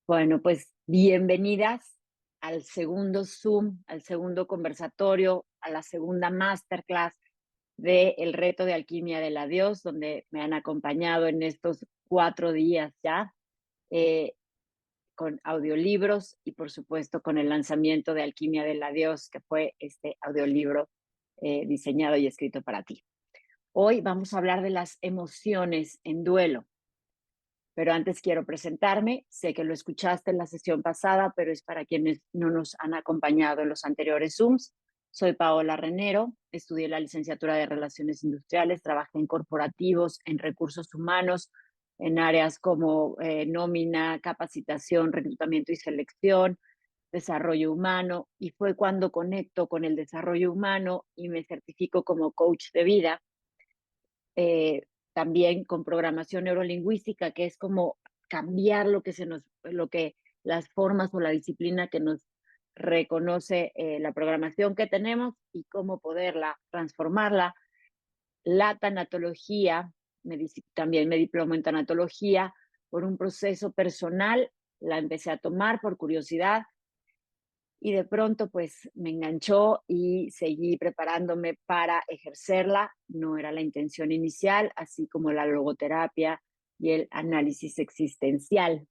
Bueno, pues bienvenidas al segundo Zoom, al segundo conversatorio, a la segunda masterclass de El Reto de Alquimia del Adiós, donde me han acompañado en estos 4 días ya, eh, con audiolibros y por supuesto con el lanzamiento de Alquimia del Adiós, que fue este audiolibro diseñado y escrito para ti. Hoy vamos a hablar de las emociones en duelo. Pero antes quiero presentarme. Sé que lo escuchaste en la sesión pasada, pero es para quienes no nos han acompañado en los anteriores Zooms. Soy Paola Renero, estudié la licenciatura de Relaciones Industriales, trabajé en corporativos, en recursos humanos, en áreas como nómina, capacitación, reclutamiento y selección, desarrollo humano, y fue cuando conecto con el desarrollo humano y me certifico como coach de vida, eh, también con programación neurolingüística, que es como cambiar lo que las formas o la disciplina que nos reconoce la programación que tenemos y cómo poderla transformarla. La tanatología, también me diplomé en tanatología por un proceso personal, la empecé a tomar por curiosidad y de pronto pues me enganchó y seguí preparándome para ejercerla. No era la intención inicial, así como la logoterapia y el análisis existencial,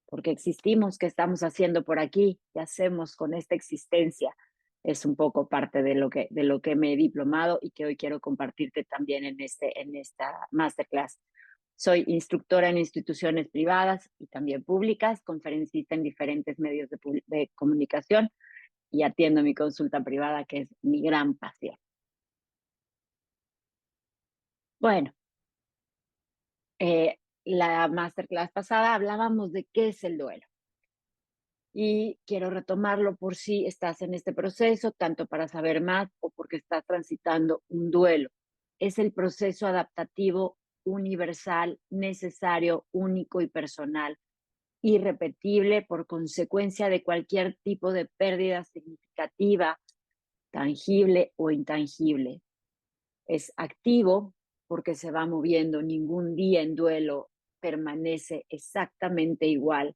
porque existimos, ¿qué estamos haciendo por aquí? ¿Qué hacemos con esta existencia? Es un poco parte de lo que me he diplomado y que hoy quiero compartirte también en esta masterclass. Soy instructora en instituciones privadas y también públicas, conferencista en diferentes medios de comunicación y atiendo mi consulta privada, que es mi gran pasión. Bueno, la masterclass pasada hablábamos de qué es el duelo y quiero retomarlo por si estás en este proceso, tanto para saber más o porque estás transitando un duelo. Es el proceso adaptativo universal, necesario, único y personal, irrepetible por consecuencia de cualquier tipo de pérdida significativa, tangible o intangible. Es activo porque se va moviendo, ningún día en duelo permanece exactamente igual.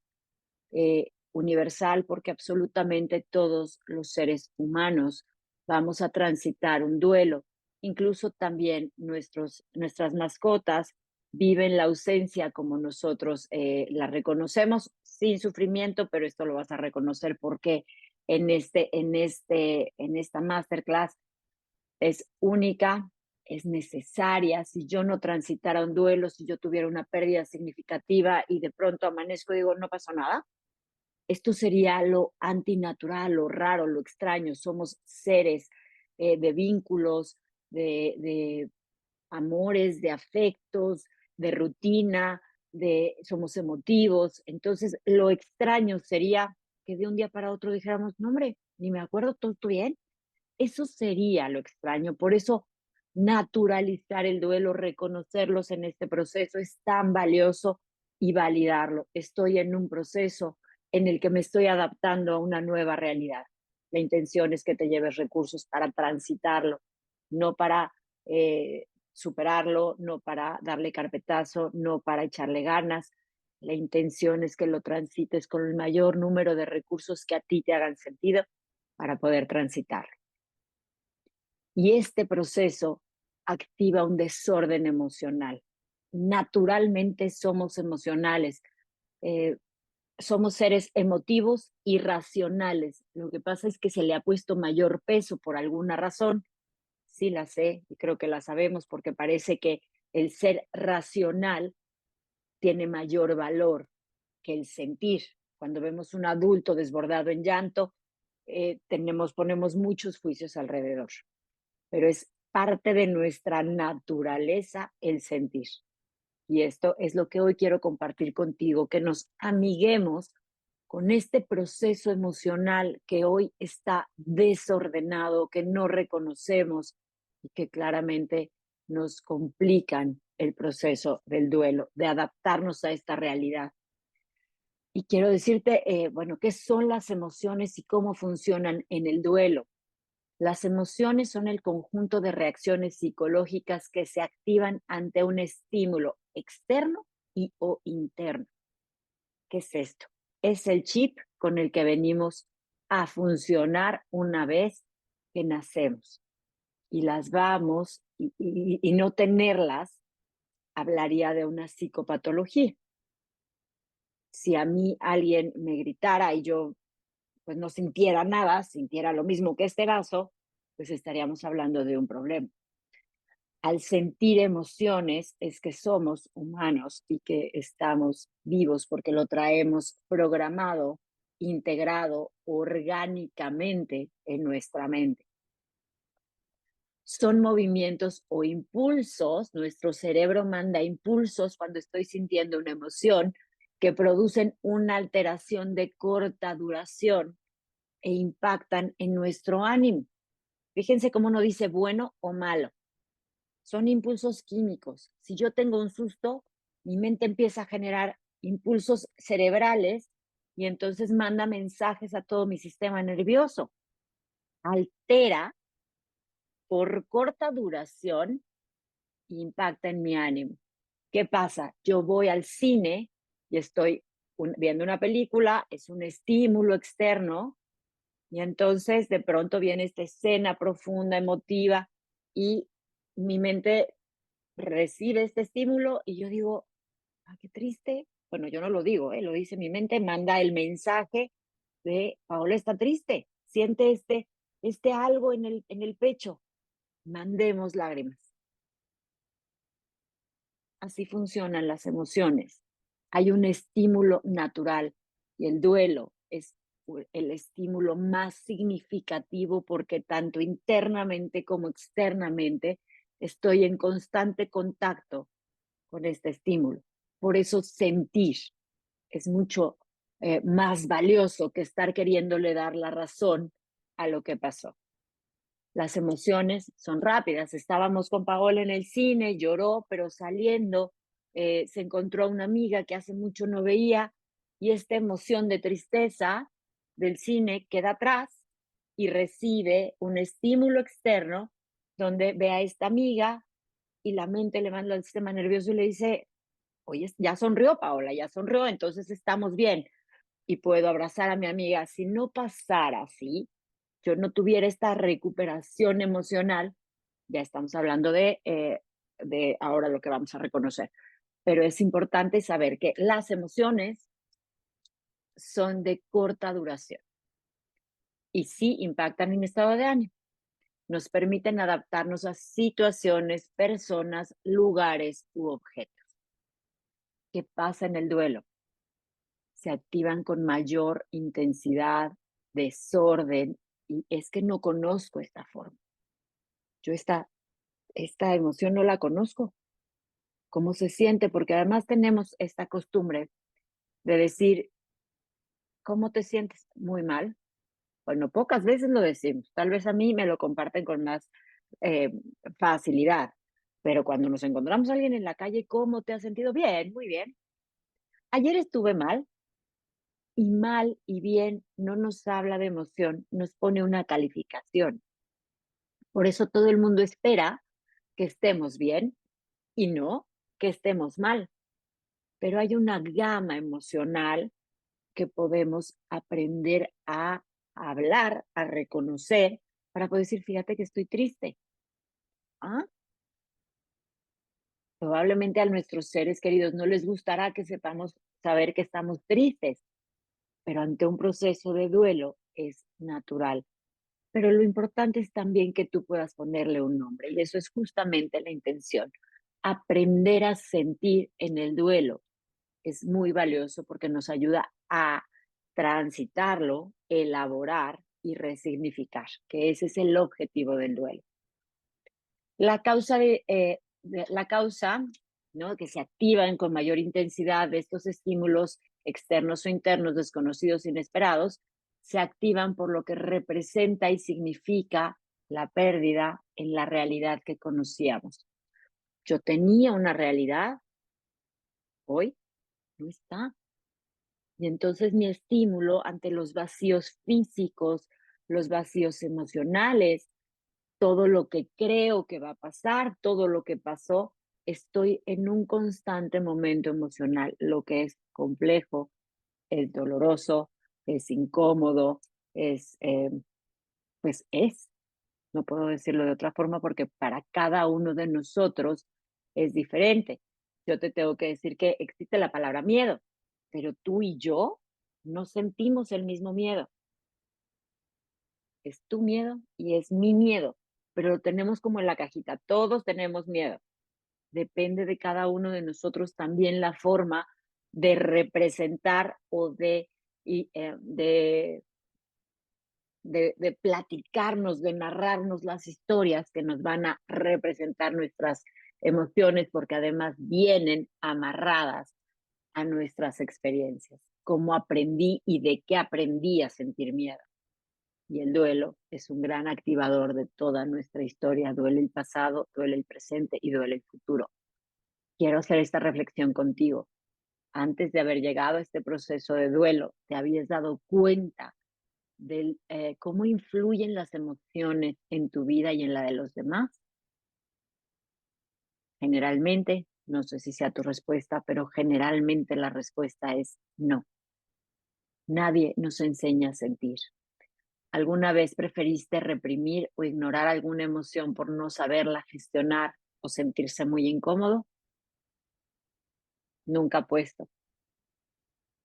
Universal porque absolutamente todos los seres humanos vamos a transitar un duelo. Incluso también nuestras mascotas viven la ausencia como nosotros la reconocemos sin sufrimiento, pero esto lo vas a reconocer porque en esta masterclass es única, es necesaria. Si yo no transitara un duelo, si yo tuviera una pérdida significativa y de pronto amanezco y digo, no pasó nada, esto sería lo antinatural, lo raro, lo extraño. Somos seres de vínculos, de amores, de afectos, de rutina, somos emotivos. Entonces, lo extraño sería que de un día para otro dijéramos, no, hombre, ni me acuerdo, todo bien. Eso sería lo extraño. Por eso naturalizar el duelo, reconocerlos en este proceso es tan valioso y validarlo. Estoy en un proceso en el que me estoy adaptando a una nueva realidad. La intención es que te lleves recursos para transitarlo, no para superarlo, no para darle carpetazo, no para echarle ganas. La intención es que lo transites con el mayor número de recursos que a ti te hagan sentido para poder transitarlo. Y este proceso activa un desorden emocional. Naturalmente somos emocionales, eh, somos seres emotivos y racionales. Lo que pasa es que se le ha puesto mayor peso por alguna razón. Sí la sé y creo que la sabemos porque parece que el ser racional tiene mayor valor que el sentir. Cuando vemos un adulto desbordado en llanto, ponemos muchos juicios alrededor, pero es parte de nuestra naturaleza el sentir. Y esto es lo que hoy quiero compartir contigo, que nos amiguemos con este proceso emocional que hoy está desordenado, que no reconocemos y que claramente nos complican el proceso del duelo, de adaptarnos a esta realidad. Y quiero decirte, bueno, qué son las emociones y cómo funcionan en el duelo. Las emociones son el conjunto de reacciones psicológicas que se activan ante un estímulo externo y o interno. ¿Qué es esto? Es el chip con el que venimos a funcionar una vez que nacemos. Y las vamos, y no tenerlas hablaría de una psicopatología. Si a mí alguien me gritara y yo pues no sintiera nada, sintiera lo mismo que este vaso, pues estaríamos hablando de un problema. Al sentir emociones es que somos humanos y que estamos vivos porque lo traemos programado, integrado orgánicamente en nuestra mente. Son movimientos o impulsos, nuestro cerebro manda impulsos cuando estoy sintiendo una emoción que producen una alteración de corta duración e impactan en nuestro ánimo. Fíjense cómo no dice bueno o malo. Son impulsos químicos. Si yo tengo un susto, mi mente empieza a generar impulsos cerebrales y entonces manda mensajes a todo mi sistema nervioso. Altera por corta duración e impacta en mi ánimo. ¿Qué pasa? Yo voy al cine y estoy viendo una película, es un estímulo externo, y entonces de pronto viene esta escena profunda, emotiva, y mi mente recibe este estímulo y yo digo, ah, qué triste. Bueno, yo no lo digo, lo dice mi mente, manda el mensaje de Paola está triste, siente este algo en el pecho, mandemos lágrimas. Así funcionan las emociones. Hay un estímulo natural y el duelo es el estímulo más significativo porque tanto internamente como externamente estoy en constante contacto con este estímulo. Por eso sentir es mucho más valioso que estar queriéndole dar la razón a lo que pasó. Las emociones son rápidas. Estábamos con Paola en el cine, lloró, pero saliendo se encontró a una amiga que hace mucho no veía y esta emoción de tristeza del cine queda atrás y recibe un estímulo externo donde ve a esta amiga y la mente le manda al sistema nervioso y le dice, oye, ya sonrió Paola, ya sonrió, entonces estamos bien. Y puedo abrazar a mi amiga. Si no pasara así, yo no tuviera esta recuperación emocional, ya estamos hablando de ahora lo que vamos a reconocer. Pero es importante saber que las emociones son de corta duración y sí impactan en mi estado de ánimo. Nos permiten adaptarnos a situaciones, personas, lugares u objetos. ¿Qué pasa en el duelo? Se activan con mayor intensidad, desorden, y es que no conozco esta forma. Yo esta emoción no la conozco. ¿Cómo se siente? Porque además tenemos esta costumbre de decir, ¿cómo te sientes? Muy mal. Bueno, pocas veces lo decimos. Tal vez a mí me lo comparten con más eh, facilidad. Pero cuando nos encontramos a alguien en la calle, ¿cómo te has sentido? Bien, muy bien. Ayer estuve mal, y mal y bien no nos habla de emoción, nos pone una calificación. Por eso todo el mundo espera que estemos bien y no que estemos mal. Pero hay una gama emocional que podemos aprender a hablar, a reconocer, para poder decir, fíjate que estoy triste. ¿Ah? Probablemente a nuestros seres queridos no les gustará que sepamos saber que estamos tristes, pero ante un proceso de duelo es natural. Pero lo importante es también que tú puedas ponerle un nombre y eso es justamente la intención. Aprender a sentir en el duelo es muy valioso porque nos ayuda a transitarlo, elaborar y resignificar, que ese es el objetivo del duelo. La causa la causa, ¿no? Que se activan con mayor intensidad de estos estímulos externos o internos desconocidos, inesperados, se activan por lo que representa y significa la pérdida en la realidad que conocíamos. Yo tenía una realidad, hoy no está. Y entonces mi estímulo ante los vacíos físicos, los vacíos emocionales, todo lo que creo que va a pasar, todo lo que pasó, estoy en un constante momento emocional, lo que es complejo, es doloroso, es incómodo, es, pues es, no puedo decirlo de otra forma porque para cada uno de nosotros es diferente. Yo te tengo que decir que existe la palabra miedo, pero tú y yo no sentimos el mismo miedo. Es tu miedo y es mi miedo, pero lo tenemos como en la cajita. Todos tenemos miedo. Depende de cada uno de nosotros también la forma de representar o de platicarnos, de narrarnos las historias que nos van a representar nuestras emociones, porque además vienen amarradas a nuestras experiencias. Cómo aprendí y de qué aprendí a sentir miedo. Y el duelo es un gran activador de toda nuestra historia. Duele el pasado, duele el presente y duele el futuro. Quiero hacer esta reflexión contigo. Antes de haber llegado a este proceso de duelo, ¿te habías dado cuenta de cómo influyen las emociones en tu vida y en la de los demás? Generalmente, no sé si sea tu respuesta, pero generalmente la respuesta es no. Nadie nos enseña a sentir. ¿Alguna vez preferiste reprimir o ignorar alguna emoción por no saberla gestionar o sentirse muy incómodo? Nunca puesto,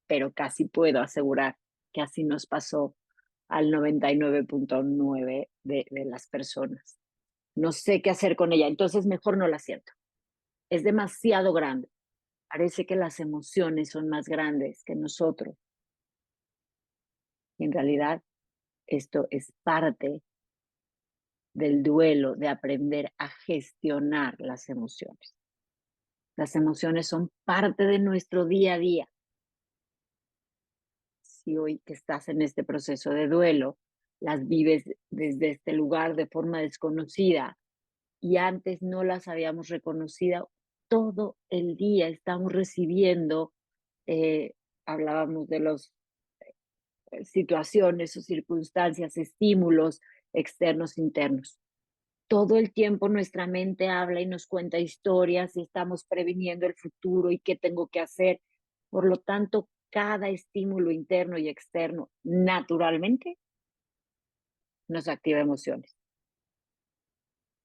pero casi puedo asegurar que así nos pasó al 99.9 de las personas. No sé qué hacer con ella, entonces mejor no la siento. Es demasiado grande. Parece que las emociones son más grandes que nosotros. Y en realidad esto es parte del duelo, de aprender a gestionar las emociones. Las emociones son parte de nuestro día a día. Si hoy que estás en este proceso de duelo, las vives desde este lugar de forma desconocida y antes no las habíamos reconocido, todo el día estamos recibiendo, eh, hablábamos de las situaciones o circunstancias, estímulos externos, internos. Todo el tiempo nuestra mente habla y nos cuenta historias y estamos previniendo el futuro y qué tengo que hacer. Por lo tanto, cada estímulo interno y externo naturalmente nos activa emociones.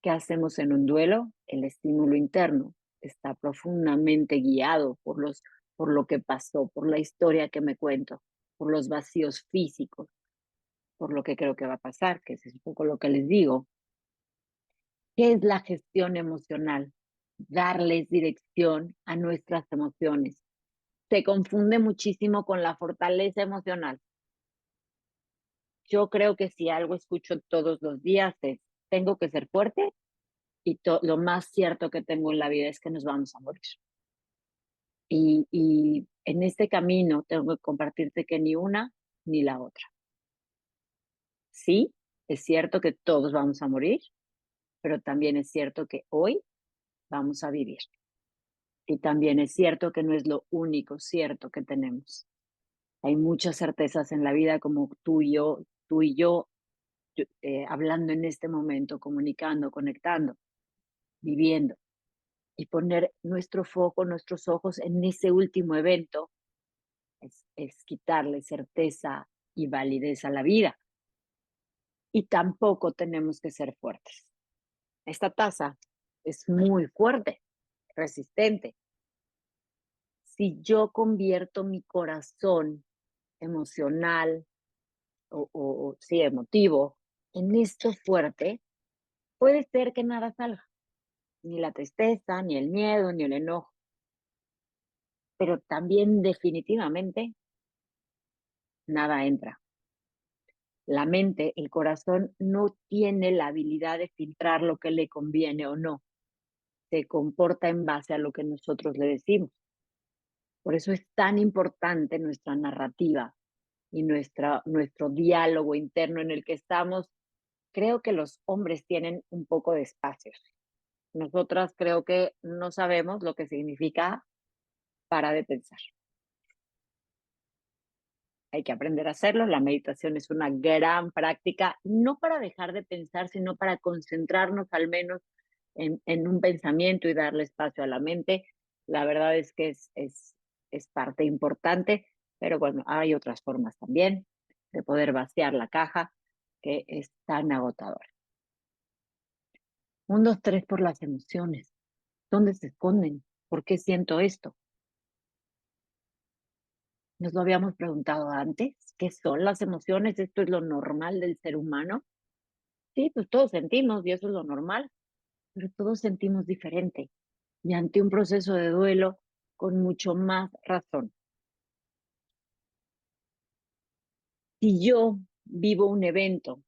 ¿Qué hacemos en un duelo? El estímulo interno está profundamente guiado por lo que pasó, por la historia que me cuento, por los vacíos físicos, por lo que creo que va a pasar, que es un poco lo que les digo. ¿Qué es la gestión emocional? Darles dirección a nuestras emociones. Se confunde muchísimo con la fortaleza emocional. Yo creo que si algo escucho todos los días es, tengo que ser fuerte y lo más cierto que tengo en la vida es que nos vamos a morir. Y en este camino tengo que compartirte que ni una ni la otra. Sí, es cierto que todos vamos a morir, pero también es cierto que hoy vamos a vivir. Y también es cierto que no es lo único cierto que tenemos. Hay muchas certezas en la vida como tú y yo hablando en este momento, comunicando, conectando, viviendo. Y poner nuestro foco, nuestros ojos en ese último evento es quitarle certeza y validez a la vida. Y tampoco tenemos que ser fuertes. Esta taza es muy fuerte, resistente. Si yo convierto mi corazón emocional o sí, emotivo, en esto fuerte, puede ser que nada salga, ni la tristeza, ni el miedo, ni el enojo, pero también definitivamente nada entra. La mente, el corazón, no tiene la habilidad de filtrar lo que le conviene o no. Se comporta en base a lo que nosotros le decimos. Por eso es tan importante nuestra narrativa y nuestro diálogo interno en el que estamos. Creo que los hombres tienen un poco de espacios. Nosotras creo que no sabemos lo que significa para de pensar. Hay que aprender a hacerlo. La meditación es una gran práctica, no para dejar de pensar, sino para concentrarnos al menos en un pensamiento y darle espacio a la mente. La verdad es que es parte importante. Pero bueno, hay otras formas también de poder vaciar la caja que es tan agotadora. 1, 2, 3 por las emociones. ¿Dónde se esconden? ¿Por qué siento esto? ¿Nos lo habíamos preguntado antes? ¿Qué son las emociones? ¿Esto es lo normal del ser humano? Sí, pues todos sentimos y eso es lo normal, pero todos sentimos diferente y ante un proceso de duelo con mucho más razón. Si yo vivo un evento,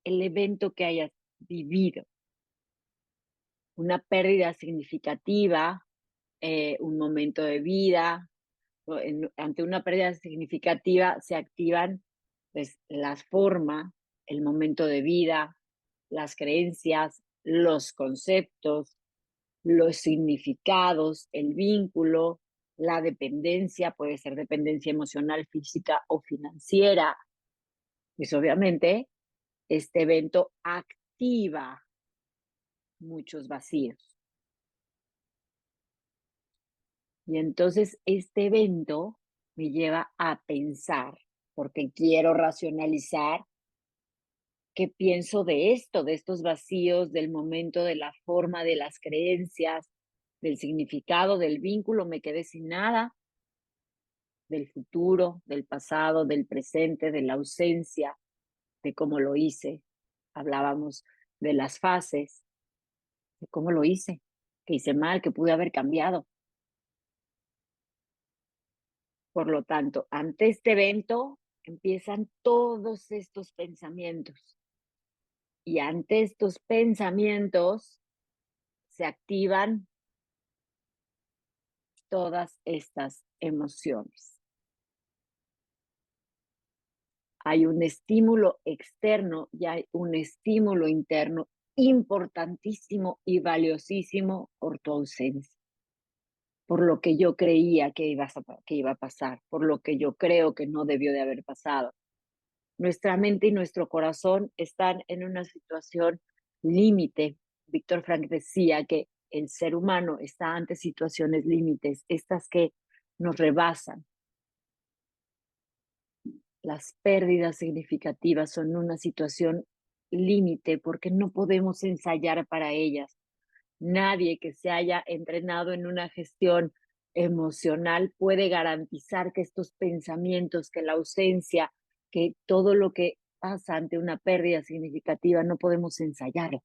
el evento que hayas vivido, una pérdida significativa, un momento de vida, ante una pérdida significativa se activan pues, las formas, el momento de vida, las creencias, los conceptos, los significados, el vínculo, la dependencia, puede ser dependencia emocional, física o financiera. Pues obviamente este evento activa muchos vacíos. Y entonces este evento me lleva a pensar, porque quiero racionalizar qué pienso de esto, de estos vacíos, del momento, de la forma, de las creencias, del significado, del vínculo, me quedé sin nada, del futuro, del pasado, del presente, de la ausencia, de cómo lo hice. Hablábamos de las fases, de cómo lo hice, que hice mal, que pude haber cambiado. Por lo tanto, ante este evento empiezan todos estos pensamientos y ante estos pensamientos se activan todas estas emociones. Hay un estímulo externo y hay un estímulo interno importantísimo y valiosísimo por tu ausencia, por lo que yo creía que iba a pasar, por lo que yo creo que no debió de haber pasado. Nuestra mente y nuestro corazón están en una situación límite. Víctor Frank decía que el ser humano está ante situaciones límites, estas que nos rebasan. Las pérdidas significativas son una situación límite porque no podemos ensayar para ellas. Nadie que se haya entrenado en una gestión emocional puede garantizar que estos pensamientos, que la ausencia, que todo lo que pasa ante una pérdida significativa no podemos ensayarlo.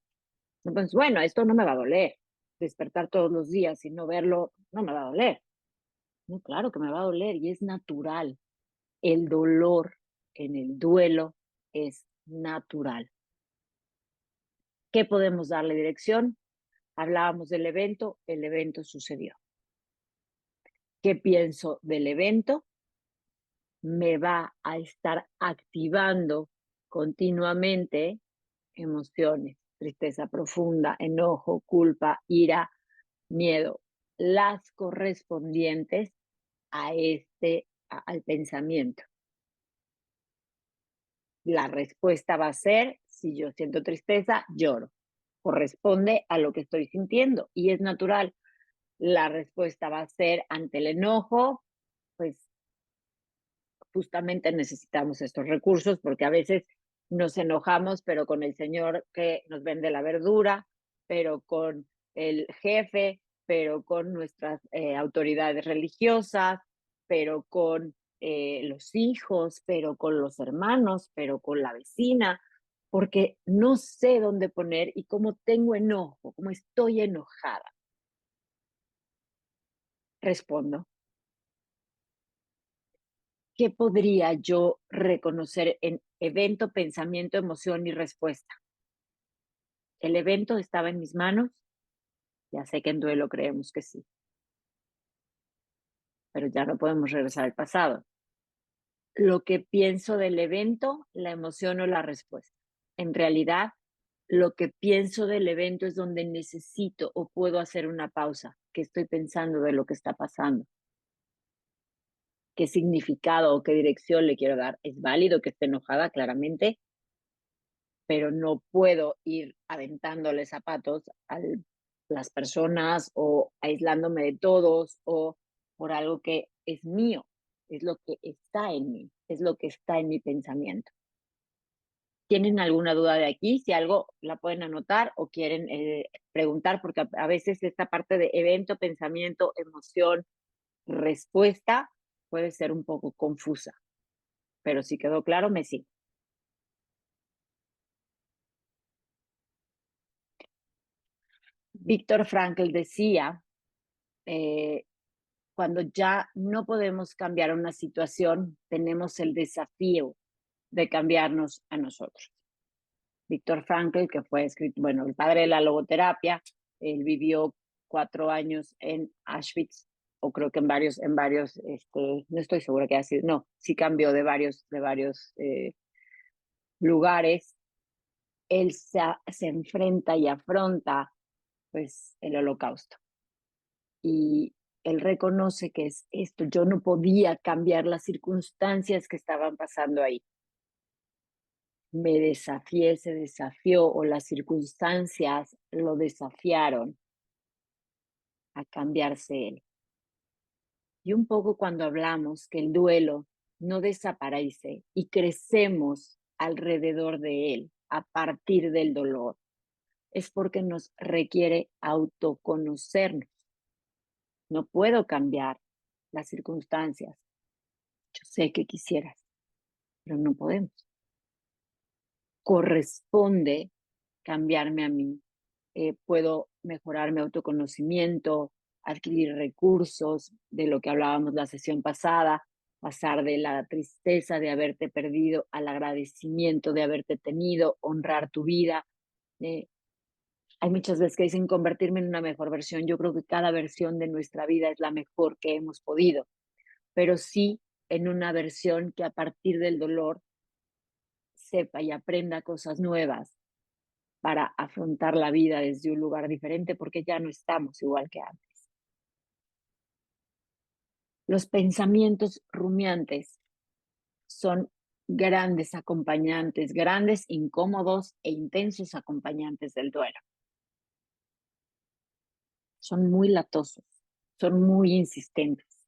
Entonces, bueno, esto no me va a doler. Despertar todos los días y no verlo, no me va a doler. No, claro que me va a doler y es natural. El dolor en el duelo es natural. ¿Qué podemos darle dirección? Hablábamos del evento, el evento sucedió. ¿Qué pienso del evento? Me va a estar activando continuamente emociones, tristeza profunda, enojo, culpa, ira, miedo, las correspondientes a al pensamiento. La respuesta va a ser, si yo siento tristeza, lloro. Corresponde a lo que estoy sintiendo y es natural. La respuesta va a ser ante el enojo, pues justamente necesitamos estos recursos porque a veces nos enojamos, pero con el señor que nos vende la verdura, pero con el jefe, pero con nuestras autoridades religiosas, pero con los hijos, pero con los hermanos, pero con la vecina, porque no sé dónde poner y como tengo enojo, como estoy enojada, respondo. ¿Qué podría yo reconocer en evento, pensamiento, emoción y respuesta? ¿El evento estaba en mis manos? Ya sé que en duelo creemos que sí, pero ya no podemos regresar al pasado. Lo que pienso del evento, la emoción o la respuesta. En realidad, lo que pienso del evento es donde necesito o puedo hacer una pausa. ¿Qué estoy pensando de lo que está pasando? ¿Qué significado o qué dirección le quiero dar? Es válido que esté enojada, claramente, pero no puedo ir aventándole zapatos a las personas o aislándome de todos o por algo que es mío. es lo que está en mí, es lo que está en mi pensamiento. ¿Tienen alguna duda de aquí? Si algo la pueden anotar o quieren preguntar, porque a veces esta parte de evento, pensamiento, emoción, respuesta puede ser un poco confusa, pero si quedó claro, me sigo. Víctor Frankl decía, eh, cuando ya no podemos cambiar una situación, tenemos el desafío de cambiarnos a nosotros. Víctor Frankl, que fue escrito, bueno, el padre de la logoterapia, él vivió 4 años en Auschwitz, o creo que en varios, no estoy segura que haya sido, no, sí cambió de varios lugares. Él se enfrenta y afronta, pues, el holocausto. Y él reconoce que es esto, yo no podía cambiar las circunstancias que estaban pasando ahí. Me desafié, se desafió o las circunstancias lo desafiaron a cambiarse él. Y un poco cuando hablamos que el duelo no desaparece y crecemos alrededor de él a partir del dolor, es porque nos requiere autoconocernos. No puedo cambiar las circunstancias. Yo sé que quisieras, pero no podemos. Corresponde cambiarme a mí. Puedo mejorar mi autoconocimiento, adquirir recursos de lo que hablábamos la sesión pasada, pasar de la tristeza de haberte perdido al agradecimiento de haberte tenido, honrar tu vida. Eh, Hay muchas veces que dicen convertirme en una mejor versión. Yo creo que cada versión de nuestra vida es la mejor que hemos podido, pero sí en una versión que a partir del dolor sepa y aprenda cosas nuevas para afrontar la vida desde un lugar diferente porque ya no estamos igual que antes. Los pensamientos rumiantes son grandes acompañantes, grandes, incómodos e intensos acompañantes del duelo. Son muy latosos, son muy insistentes.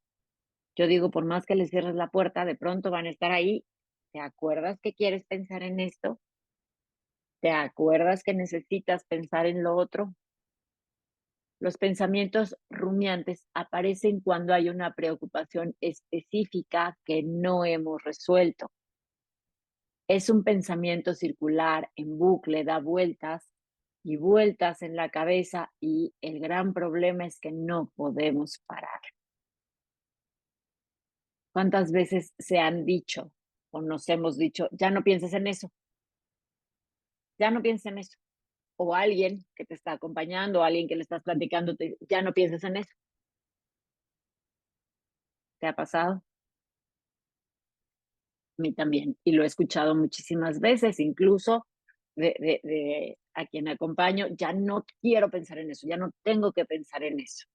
Yo digo, por más que les cierres la puerta, de pronto van a estar ahí. ¿Te acuerdas que quieres pensar en esto? ¿Te acuerdas que necesitas pensar en lo otro? Los pensamientos rumiantes aparecen cuando hay una preocupación específica que no hemos resuelto. Es un pensamiento circular, en bucle, da vueltas y vueltas en la cabeza y el gran problema es que no podemos parar. ¿Cuántas veces se han dicho o nos hemos dicho, ya no pienses en eso, ya no pienses en eso? O alguien que te está acompañando, o alguien que le estás platicando, ya no pienses en eso. ¿Te ha pasado? A mí también. Y lo he escuchado muchísimas veces, incluso de a quien acompaño, ya no quiero pensar en eso, ya no tengo que pensar en eso.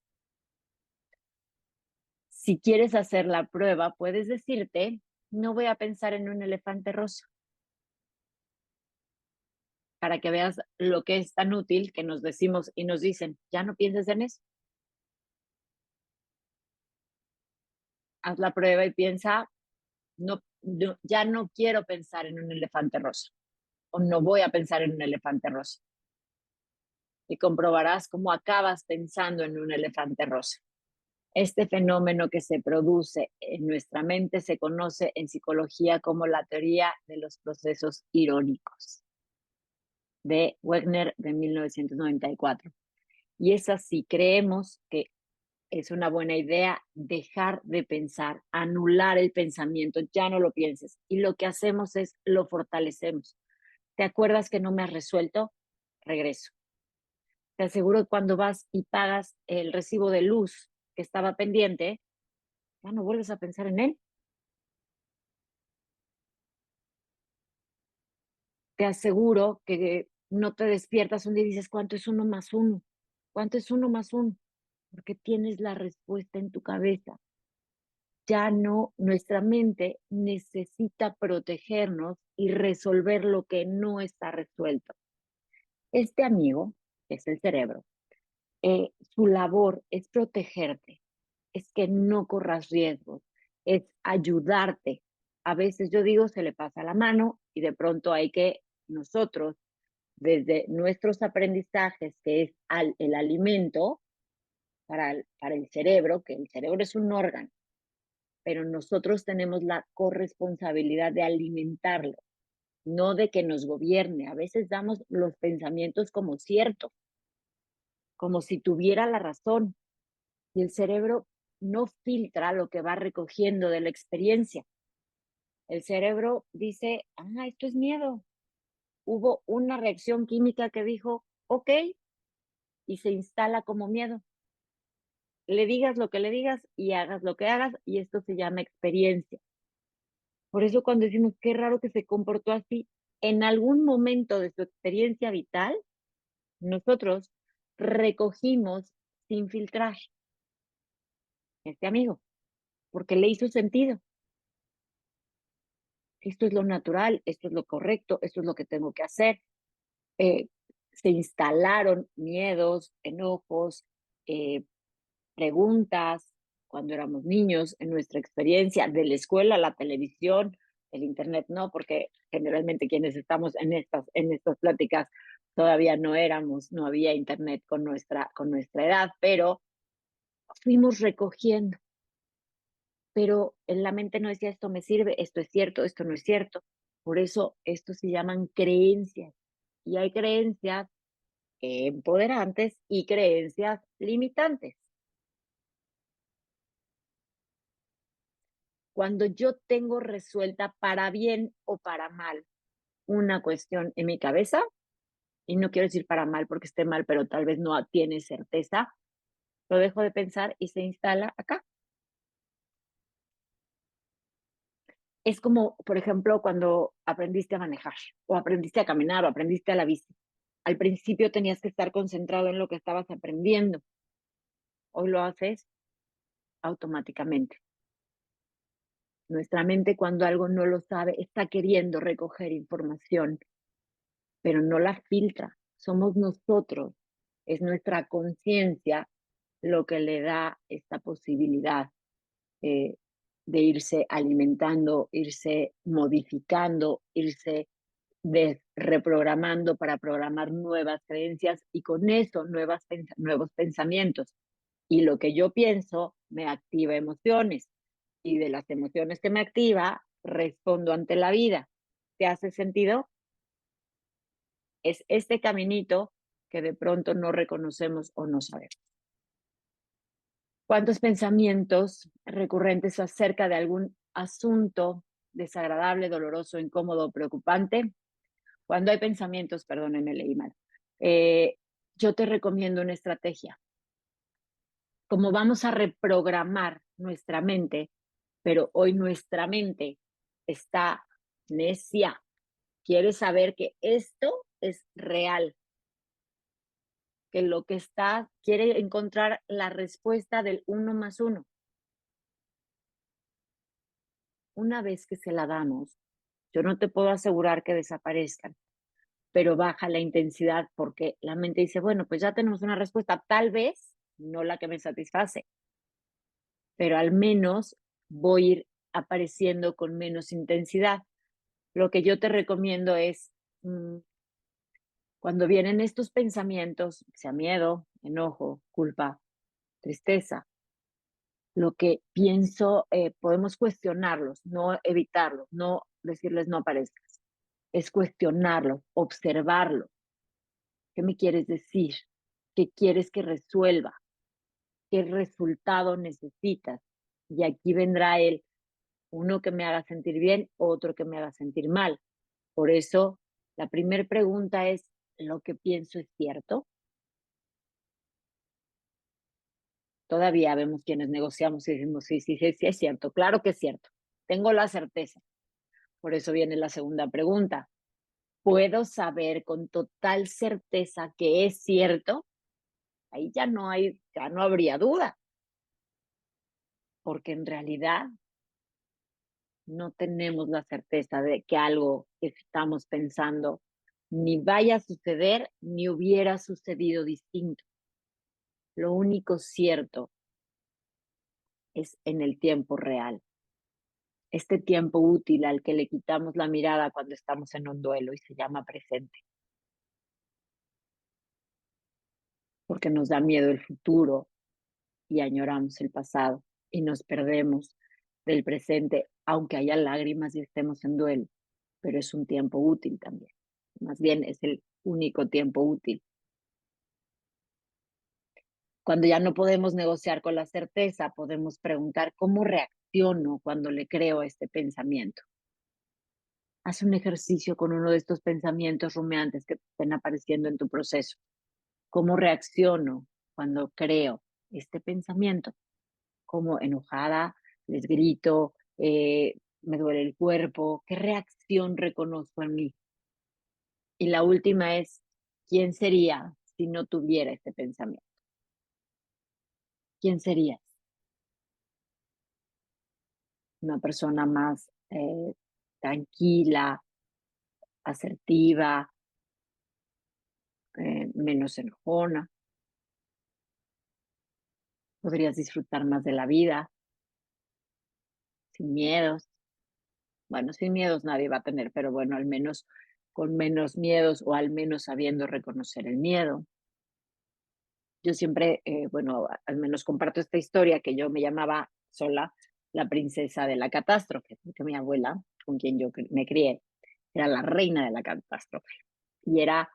Si quieres hacer la prueba, puedes decirte, no voy a pensar en un elefante rosa, para que veas lo que es tan útil que nos decimos y nos dicen, ya no pienses en eso. Haz la prueba y piensa, no, ya no quiero pensar en un elefante rosa o no voy a pensar en un elefante rosa. Y comprobarás cómo acabas pensando en un elefante rosa. Este fenómeno que se produce en nuestra mente se conoce en psicología como la teoría de los procesos irónicos, de Wegner de 1994. Y es así, creemos que es una buena idea dejar de pensar, anular el pensamiento, ya no lo pienses. Y lo que hacemos es lo fortalecemos. ¿Te acuerdas que no me has resuelto? Regreso. Te aseguro que cuando vas y pagas el recibo de luz que estaba pendiente, ya no vuelves a pensar en él. Te aseguro que no te despiertas un día y dices, ¿cuánto es 1 más 1? ¿Cuánto es 1 más 1? Porque tienes la respuesta en tu cabeza. Ya no, nuestra mente necesita protegernos y resolver lo que no está resuelto. Este amigo, que es el cerebro, su labor es protegerte, es que no corras riesgos, es ayudarte. A veces yo digo, se le pasa la mano y de pronto hay que nosotros, desde nuestros aprendizajes, que es el alimento para el cerebro, que el cerebro es un órgano, pero nosotros tenemos la corresponsabilidad de alimentarlo, no de que nos gobierne. A veces damos los pensamientos como ciertos, como si tuviera la razón, y el cerebro no filtra lo que va recogiendo de la experiencia. El cerebro dice, esto es miedo. Hubo una reacción química que dijo, ok, y se instala como miedo. Le digas lo que le digas y hagas lo que hagas, y esto se llama experiencia. Por eso cuando decimos, qué raro que se comportó así, en algún momento de su experiencia vital, nosotros recogimos sin filtrar este amigo, porque le hizo sentido. Esto es lo natural, esto es lo correcto, esto es lo que tengo que hacer. Eh, Se instalaron miedos, enojos, eh, preguntas cuando éramos niños, en nuestra experiencia de la escuela, la televisión, el internet no, porque generalmente quienes estamos en estas pláticas todavía no éramos, no había internet con nuestra edad, pero fuimos recogiendo. Pero en la mente no decía esto me sirve, esto es cierto, esto no es cierto. Por eso estos se llaman creencias. Y hay creencias empoderantes y creencias limitantes. Cuando yo tengo resuelta para bien o para mal una cuestión en mi cabeza, y no quiero decir para mal porque esté mal, pero tal vez no tiene certeza, lo dejo de pensar y se instala acá. Es como, por ejemplo, cuando aprendiste a manejar, o aprendiste a caminar, o aprendiste a la bici. Al principio tenías que estar concentrado en lo que estabas aprendiendo. Hoy lo haces automáticamente. Nuestra mente, cuando algo no lo sabe, está queriendo recoger información, pero no la filtra. Somos nosotros, es nuestra conciencia lo que le da esta posibilidad eh, de irse alimentando, irse modificando, irse reprogramando para programar nuevas creencias y con eso nuevos pensamientos. Y lo que yo pienso me activa emociones y de las emociones que me activa respondo ante la vida. ¿Te hace sentido? Es este caminito que de pronto no reconocemos o no sabemos. ¿Cuántos pensamientos recurrentes acerca de algún asunto desagradable, doloroso, incómodo, preocupante? Cuando hay pensamientos, perdónenme, leí mal. Yo te recomiendo una estrategia. Como vamos a reprogramar nuestra mente, pero hoy nuestra mente está necia, quiere saber que esto es real, que lo que está, quiere encontrar la respuesta del 1 más 1. Una vez que se la damos, yo no te puedo asegurar que desaparezcan, pero baja la intensidad porque la mente dice, bueno, pues ya tenemos una respuesta, tal vez no la que me satisface, pero al menos voy a ir apareciendo con menos intensidad. Lo que yo te recomiendo es, cuando vienen estos pensamientos, sea miedo, enojo, culpa, tristeza, lo que pienso, podemos cuestionarlos, no evitarlos, no decirles no aparezcas, es cuestionarlos, observarlos. ¿Qué me quieres decir? ¿Qué quieres que resuelva? ¿Qué resultado necesitas? Y aquí vendrá uno que me haga sentir bien, otro que me haga sentir mal. Por eso, la primera pregunta es, ¿lo que pienso es cierto? Todavía vemos quienes negociamos y decimos, sí, sí, sí, sí, es cierto, claro que es cierto. Tengo la certeza. Por eso viene la segunda pregunta. ¿Puedo saber con total certeza que es cierto? Ahí ya no habría duda, porque en realidad no tenemos la certeza de que algo que estamos pensando ni vaya a suceder ni hubiera sucedido distinto. Lo único cierto es en el tiempo real. este tiempo útil al que le quitamos la mirada cuando estamos en un duelo y se llama presente, porque nos da miedo el futuro y añoramos el pasado y nos perdemos del presente, aunque haya lágrimas y estemos en duelo, pero es un tiempo útil también. Más bien es el único tiempo útil. Cuando ya no podemos negociar con la certeza, podemos preguntar cómo reacciono cuando le creo a este pensamiento. Haz un ejercicio con uno de estos pensamientos rumiantes que te estén apareciendo en tu proceso. ¿Cómo reacciono cuando creo este pensamiento? Como enojada, les grito, me duele el cuerpo, ¿qué reacción reconozco en mí? Y la última es, ¿quién sería si no tuviera este pensamiento? ¿Quién serías? Una persona más tranquila, asertiva, menos enojona, podrías disfrutar más de la vida, sin miedos. Bueno, sin miedos nadie va a tener, pero bueno, al menos con menos miedos o al menos sabiendo reconocer el miedo. Yo siempre, bueno, al menos comparto esta historia que yo me llamaba sola la princesa de la catástrofe, porque mi abuela, con quien yo me crié, era la reina de la catástrofe. Y era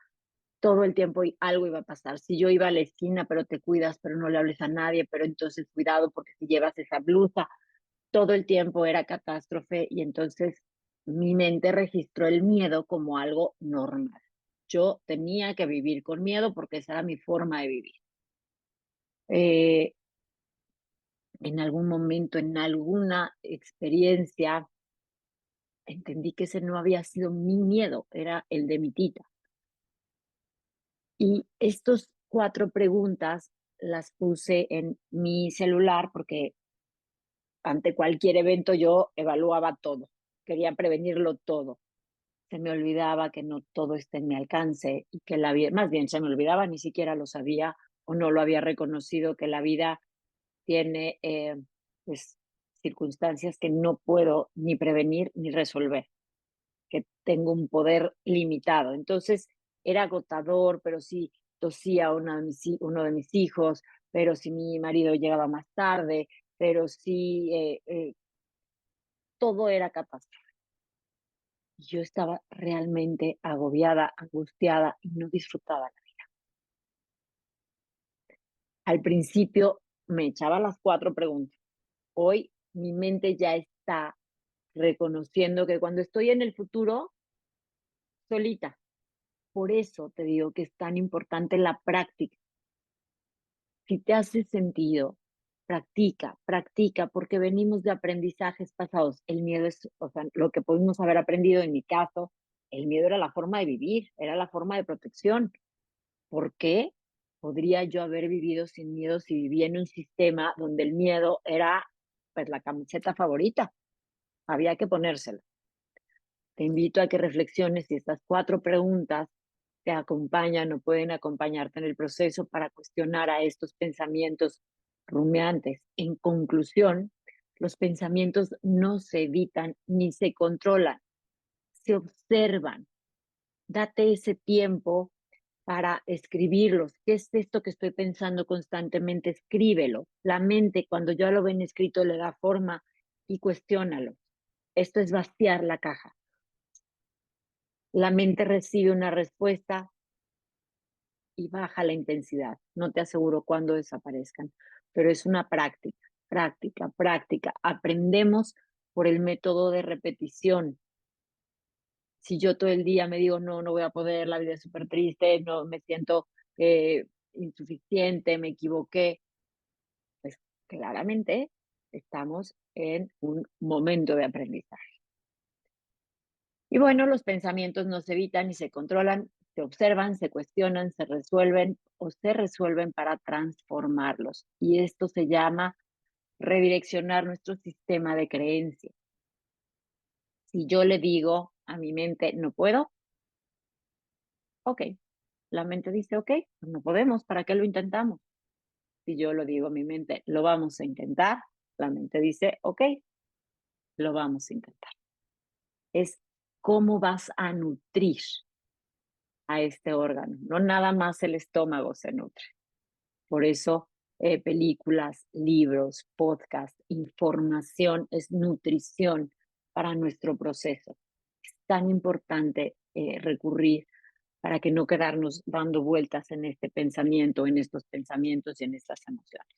todo el tiempo y algo iba a pasar. Si yo iba a la esquina, pero te cuidas, pero no le hables a nadie, pero entonces cuidado porque si llevas esa blusa, todo el tiempo era catástrofe y entonces mi mente registró el miedo como algo normal. Yo tenía que vivir con miedo porque esa era mi forma de vivir. Eh, en algún momento, en alguna experiencia, entendí que ese no había sido mi miedo, era el de mi tita. Y estos 4 preguntas las puse en mi celular porque ante cualquier evento yo evaluaba todo, quería prevenirlo todo. Se me olvidaba que no todo está en mi alcance y que la vida, más bien se me olvidaba, ni siquiera lo sabía o no lo había reconocido, que la vida tiene pues circunstancias que no puedo ni prevenir ni resolver, que tengo un poder limitado. Entonces era agotador, pero si tosía uno de mis hijos, pero si mi marido llegaba más tarde, pero si todo era catástrofe. Yo estaba realmente agobiada, angustiada y no disfrutaba la vida. Al principio me echaba las 4 preguntas. Hoy mi mente ya está reconociendo que cuando estoy en el futuro, solita. Por eso te digo que es tan importante la práctica. Si te hace sentido, practica, practica, porque venimos de aprendizajes pasados. El miedo es, o sea, lo que pudimos haber aprendido en mi caso, el miedo era la forma de vivir, era la forma de protección. ¿Por qué podría yo haber vivido sin miedo si vivía en un sistema donde el miedo era pues la camiseta favorita? Había que ponérsela. Te invito a que reflexiones si estas 4 preguntas te acompañan o pueden acompañarte en el proceso para cuestionar a estos pensamientos rumiantes. En conclusión, los pensamientos no se evitan ni se controlan, se observan. Date ese tiempo para escribirlos. ¿Qué es esto que estoy pensando constantemente? Escríbelo. La mente, cuando ya lo ven escrito, le da forma y cuestiónalo. Esto es vaciar la caja. La mente recibe una respuesta y baja la intensidad. No te aseguro cuándo desaparezcan, pero es una práctica, práctica, práctica. Aprendemos por el método de repetición. Si yo todo el día me digo, no, no voy a poder, la vida es súper triste, no me siento insuficiente, me equivoqué, pues claramente estamos en un momento de aprendizaje. Y bueno, los pensamientos no se evitan ni se controlan, se observan, se cuestionan, se resuelven o se resuelven para transformarlos. Y esto se llama redireccionar nuestro sistema de creencias. Si yo le digo a mi mente, no puedo, ok. La mente dice, ok, pues no podemos, ¿para qué lo intentamos? Si yo lo digo a mi mente, lo vamos a intentar, la mente dice, ok, lo vamos a intentar. Es cómo vas a nutrir a este órgano. No nada más el estómago se nutre. Por eso, películas, libros, podcast, información es nutrición para nuestro proceso. Es tan importante recurrir para que no quedarnos dando vueltas en este pensamiento, en estos pensamientos y en estas emociones.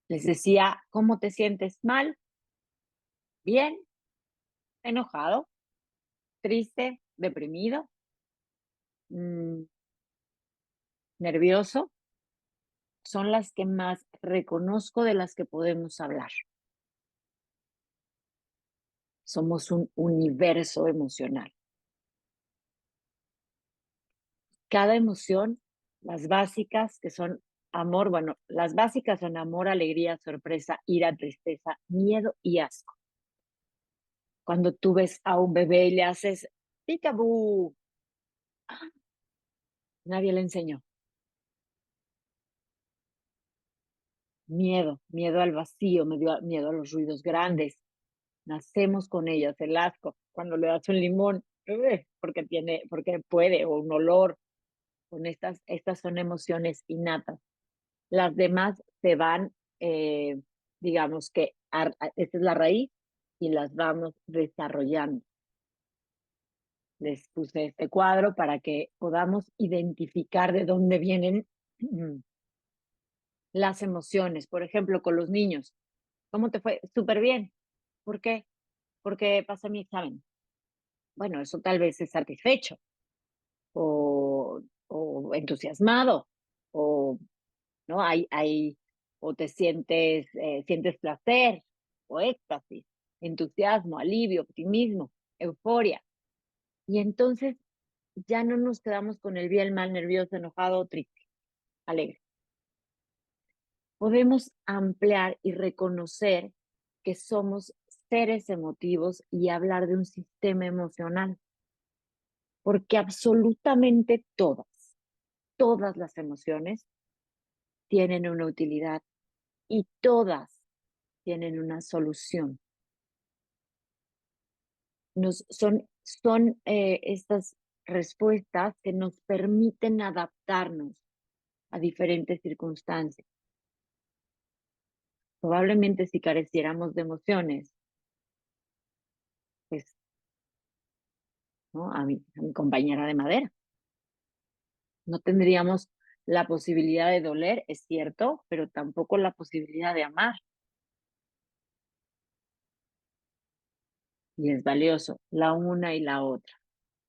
Les decía, ¿cómo te sientes? ¿Mal? ¿Bien? ¿Enojado? ¿Triste? ¿Deprimido? Mm, ¿Nervioso? Son las que más reconozco de las que podemos hablar. Somos un universo emocional. Cada emoción, las básicas que son amor, bueno, las básicas son amor, alegría, sorpresa, ira, tristeza, miedo y asco. Cuando tú ves a un bebé y le haces peekaboo, ¡ah! Nadie le enseñó. Miedo al vacío, miedo a los ruidos grandes. Nacemos con ellas, el asco. Cuando le das un limón, porque puede, o un olor, estas son emociones innatas. Las demás se van, digamos que esta es la raíz y las vamos desarrollando. Les puse este cuadro para que podamos identificar de dónde vienen las emociones. Por ejemplo, con los niños. ¿Cómo te fue? Súper bien. ¿Por qué? Porque pasé mi examen. Bueno, eso tal vez es satisfecho o entusiasmado o ¿no? O te sientes placer o éxtasis, entusiasmo, alivio, optimismo, euforia. Y entonces ya no nos quedamos con el bien, mal, nervioso, enojado, triste, alegre. Podemos ampliar y reconocer que somos seres emotivos y hablar de un sistema emocional, porque absolutamente todas las emociones tienen una utilidad y todas tienen una solución. Son estas respuestas que nos permiten adaptarnos a diferentes circunstancias. Probablemente si careciéramos de emociones, pues, ¿no? A mi compañera de madera. No tendríamos la posibilidad de doler, es cierto, pero tampoco la posibilidad de amar. Y es valioso la una y la otra.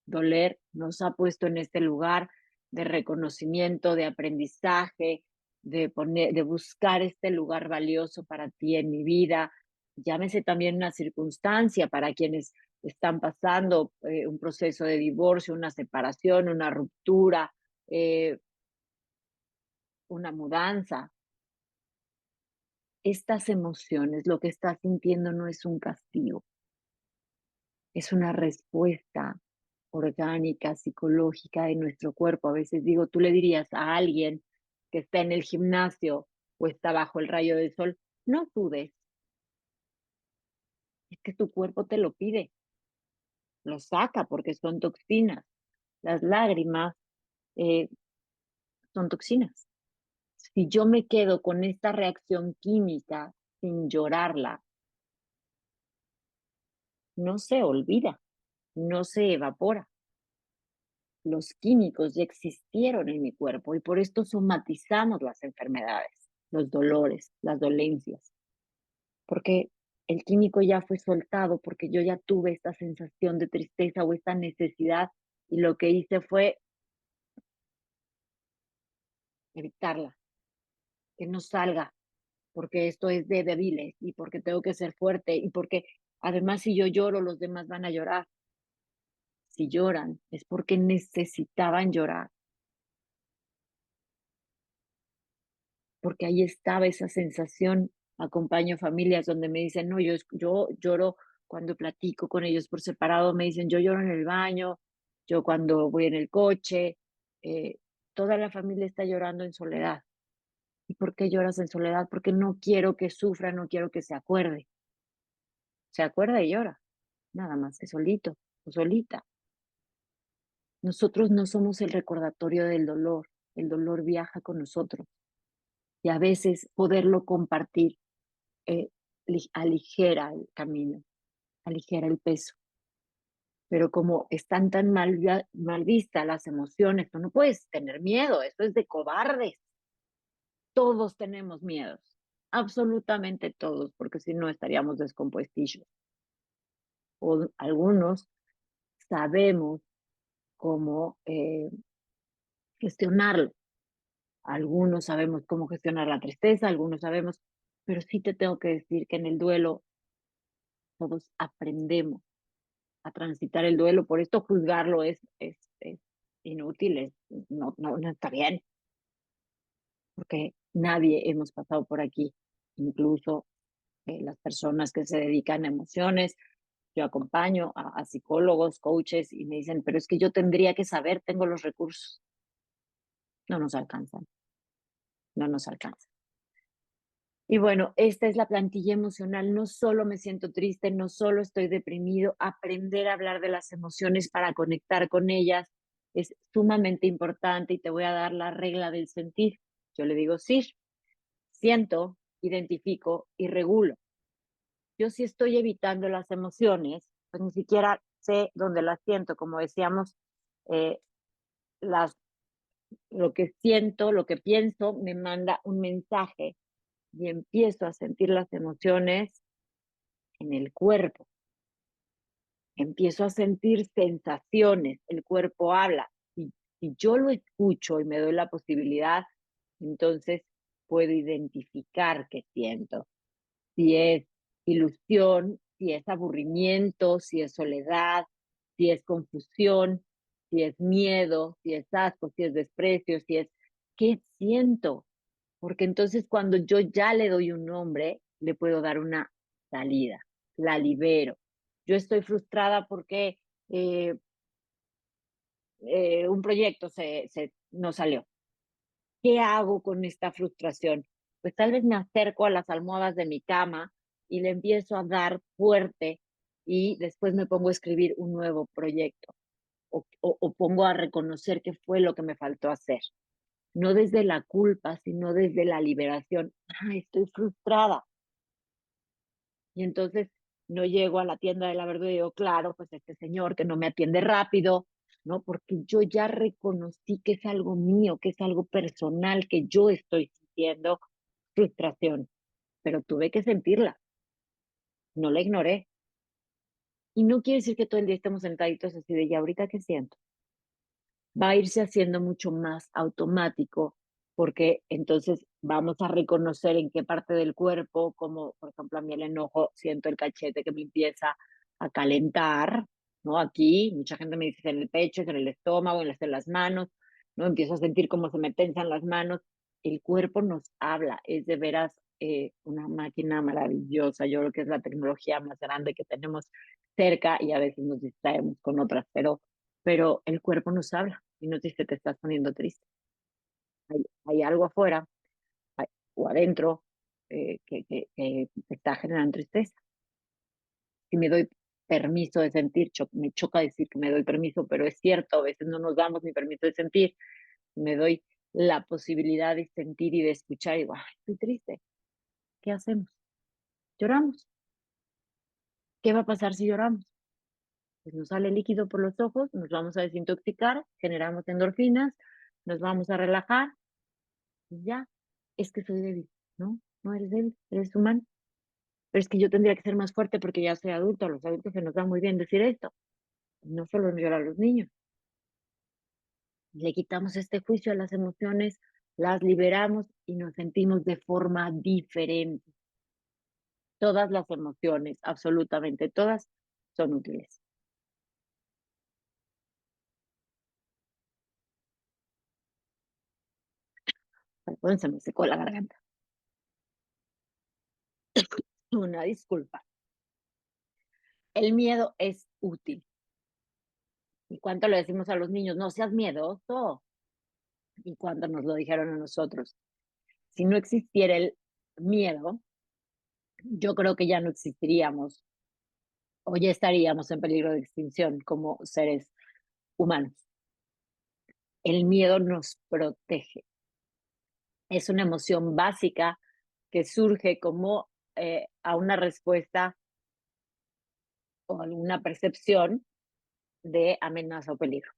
Doler nos ha puesto en este lugar de reconocimiento, de aprendizaje, de buscar este lugar valioso para ti en mi vida. Llámese también una circunstancia para quienes están pasando un proceso de divorcio, una separación, una ruptura, eh, una mudanza. Estas emociones, lo que estás sintiendo no es un castigo, es una respuesta orgánica, psicológica de nuestro cuerpo. A veces digo, tú le dirías a alguien que está en el gimnasio o está bajo el rayo del sol, no sudes, es que tu cuerpo te lo pide, lo saca porque son toxinas. Las lágrimas eh, son toxinas. Si yo me quedo con esta reacción química sin llorarla, no se olvida, no se evapora. Los químicos ya existieron en mi cuerpo y por esto somatizamos las enfermedades, los dolores, las dolencias, porque el químico ya fue soltado, porque yo ya tuve esta sensación de tristeza o esta necesidad y lo que hice fue evitarla, que no salga, porque esto es de débiles y porque tengo que ser fuerte y porque además si yo lloro los demás van a llorar. Si lloran es porque necesitaban llorar, porque ahí estaba esa sensación. Acompaño familias donde me dicen, no, yo lloro cuando platico con ellos por separado, me dicen, yo lloro en el baño, yo cuando voy en el coche, eh, toda la familia está llorando en soledad. ¿Y por qué lloras en soledad? Porque no quiero que sufra, no quiero que se acuerde. se acuerda y llora, nada más que solito o solita. Nosotros no somos el recordatorio del dolor, el dolor viaja con nosotros y a veces poderlo compartir eh, aligera el camino, aligera el peso. Pero como están tan mal vistas las emociones, tú no puedes tener miedo, eso es de cobardes. Todos tenemos miedos, absolutamente todos, porque si no estaríamos descompuestillos. O algunos sabemos cómo gestionarlo. Algunos sabemos cómo gestionar la tristeza, algunos sabemos, pero sí te tengo que decir que en el duelo todos aprendemos a transitar el duelo, por esto juzgarlo es inútil, no está bien, porque nadie hemos pasado por aquí, incluso las personas que se dedican a emociones. Yo acompaño a psicólogos, coaches y me dicen, pero es que yo tendría que saber, tengo los recursos. No nos alcanzan, no nos alcanzan. Y bueno, esta es la plantilla emocional. No solo me siento triste, no solo estoy deprimido, aprender a hablar de las emociones para conectar con ellas es sumamente importante y te voy a dar la regla del sentir. Yo le digo, sí, siento, identifico y regulo. Yo sí estoy evitando las emociones, pues ni siquiera sé dónde las siento. Como decíamos, eh, las, lo que siento, lo que pienso, me manda un mensaje y empiezo a sentir las emociones en el cuerpo. Empiezo a sentir sensaciones, el cuerpo habla. Y si yo lo escucho y me doy la posibilidad, entonces puedo identificar qué siento. Si es ilusión, si es aburrimiento, si es soledad, si es confusión, si es miedo, si es asco, si es desprecio, si es qué siento. Porque entonces cuando yo ya le doy un nombre, le puedo dar una salida, la libero. Yo estoy frustrada porque un proyecto no salió. ¿Qué hago con esta frustración? Pues tal vez me acerco a las almohadas de mi cama y le empiezo a dar fuerte y después me pongo a escribir un nuevo proyecto o pongo a reconocer qué fue lo que me faltó hacer. No desde la culpa, sino desde la liberación. Ay, estoy frustrada. Y entonces no llego a la tienda de la verdura y digo, claro, pues este señor que no me atiende rápido, ¿no? Porque yo ya reconocí que es algo mío, que es algo personal, que yo estoy sintiendo frustración, pero tuve que sentirla, no la ignoré. Y no quiere decir que todo el día estemos sentaditos así de, ¿ya ahorita qué siento? Va a irse haciendo mucho más automático porque entonces vamos a reconocer en qué parte del cuerpo, como por ejemplo a mí el enojo, siento el cachete que me empieza a calentar, ¿no? Aquí, mucha gente me dice en el pecho, en el estómago, en las manos, ¿no? Empiezo a sentir cómo se me tensan las manos. El cuerpo nos habla, es de veras una máquina maravillosa. Yo creo que es la tecnología más grande que tenemos cerca y a veces nos distraemos con otras, pero el cuerpo nos habla y nos dice te estás poniendo triste. Hay algo afuera hay, o adentro que te está generando tristeza. Si me doy permiso de sentir, me choca decir que me doy permiso, pero es cierto, a veces no nos damos ni permiso de sentir. Me doy la posibilidad de sentir y de escuchar y digo, ay, estoy triste. ¿Qué hacemos? Lloramos. ¿Qué va a pasar si lloramos? Pues nos sale líquido por los ojos, nos vamos a desintoxicar, generamos endorfinas, nos vamos a relajar. Ya, es que soy débil, ¿no? No eres débil, eres humano. Pero es que yo tendría que ser más fuerte porque ya soy adulto, a los adultos se nos da muy bien decir esto. No solo nos llora a los niños. Le quitamos este juicio a las emociones, las liberamos y nos sentimos de forma diferente. Todas las emociones, absolutamente todas, son útiles. Perdón, se me secó la garganta. Una disculpa. El miedo es útil. ¿Y cuánto le decimos a los niños? No seas miedoso. ¿Y cuánto nos lo dijeron a nosotros? Si no existiera el miedo, yo creo que ya no existiríamos. o ya estaríamos en peligro de extinción como seres humanos. El miedo nos protege. Es una emoción básica que surge como a una respuesta o alguna percepción de amenaza o peligro.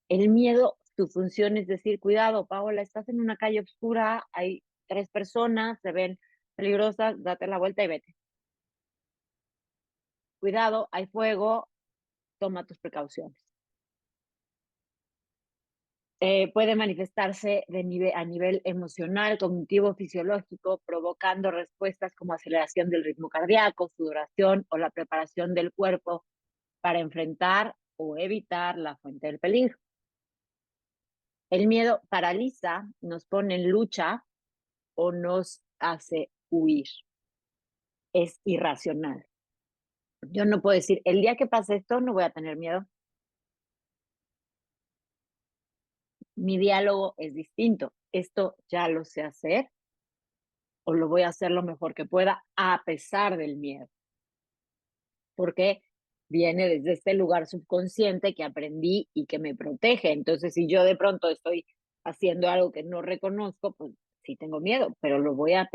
El miedo, su función es decir, cuidado, Paola, estás en una calle oscura, hay 3 personas, se ven peligrosas, date la vuelta y vete. Cuidado, hay fuego, toma tus precauciones. Puede manifestarse a nivel emocional, cognitivo, fisiológico, provocando respuestas como aceleración del ritmo cardíaco, sudoración o la preparación del cuerpo para enfrentar o evitar la fuente del peligro. El miedo paraliza, nos pone en lucha o nos hace huir. Es irracional. Yo no puedo decir, el día que pase esto no voy a tener miedo. Mi diálogo es distinto. Esto ya lo sé hacer o lo voy a hacer lo mejor que pueda a pesar del miedo. Porque viene desde este lugar subconsciente que aprendí y que me protege. Entonces, si yo de pronto estoy haciendo algo que no reconozco, pues sí tengo miedo, pero lo voy a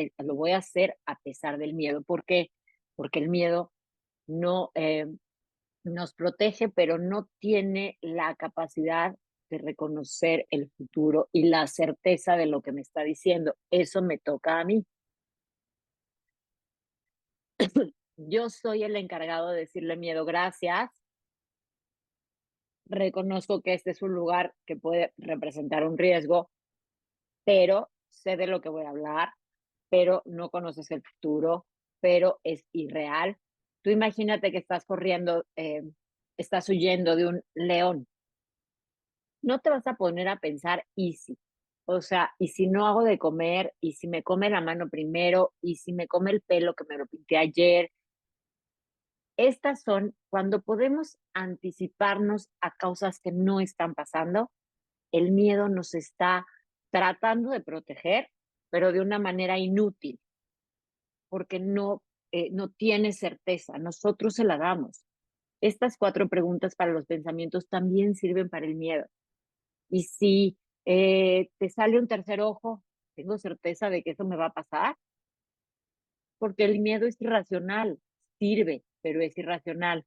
hacer a pesar del miedo. ¿Por qué? Porque el miedo no nos protege, pero no tiene la capacidad de reconocer el futuro y la certeza de lo que me está diciendo. Eso me toca a mí. Yo soy el encargado de decirle miedo, gracias. Reconozco que este es un lugar que puede representar un riesgo, pero sé de lo que voy a hablar, pero no conoces el futuro, pero es irreal. Tú imagínate que estás corriendo, estás huyendo de un león. No te vas a poner a pensar, ¿y si? O sea, ¿y si no hago de comer? ¿Y si me come la mano primero? ¿Y si me come el pelo que me lo pinté ayer? Estas son cuando podemos anticiparnos a causas que no están pasando. El miedo nos está tratando de proteger, pero de una manera inútil, porque no tiene certeza. Nosotros se la damos. Estas 4 preguntas para los pensamientos también sirven para el miedo. Y si te sale un tercer ojo, tengo certeza de que eso me va a pasar, porque el miedo es irracional, sirve, pero es irracional.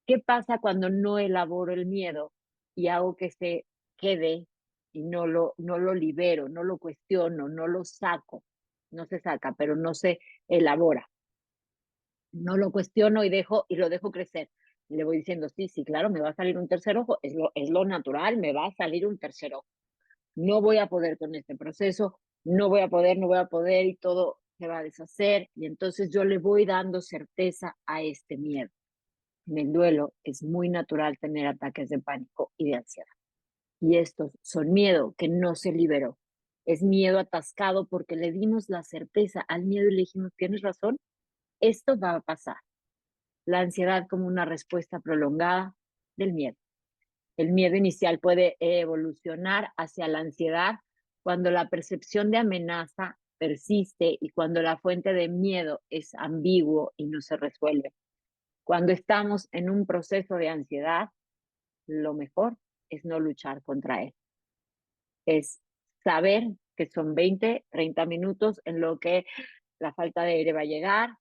¿Qué pasa cuando no elaboro el miedo y hago que se quede y no lo libero, no lo cuestiono, no lo saco? No se saca, pero no se elabora. No lo cuestiono y lo dejo crecer. Y le voy diciendo, sí, sí, claro, me va a salir un tercer ojo, es lo natural, me va a salir un tercer ojo. No voy a poder con este proceso, no voy a poder y todo se va a deshacer. Y entonces yo le voy dando certeza a este miedo. En el duelo es muy natural tener ataques de pánico y de ansiedad. Y estos son miedo que no se liberó. Es miedo atascado porque le dimos la certeza al miedo y le dijimos, tienes razón, esto va a pasar. La ansiedad como una respuesta prolongada del miedo. El miedo inicial puede evolucionar hacia la ansiedad cuando la percepción de amenaza persiste y cuando la fuente de miedo es ambiguo y no se resuelve. Cuando estamos en un proceso de ansiedad, lo mejor es no luchar contra él. Es saber que son 20, 30 minutos en lo que la falta de aire va a llegar.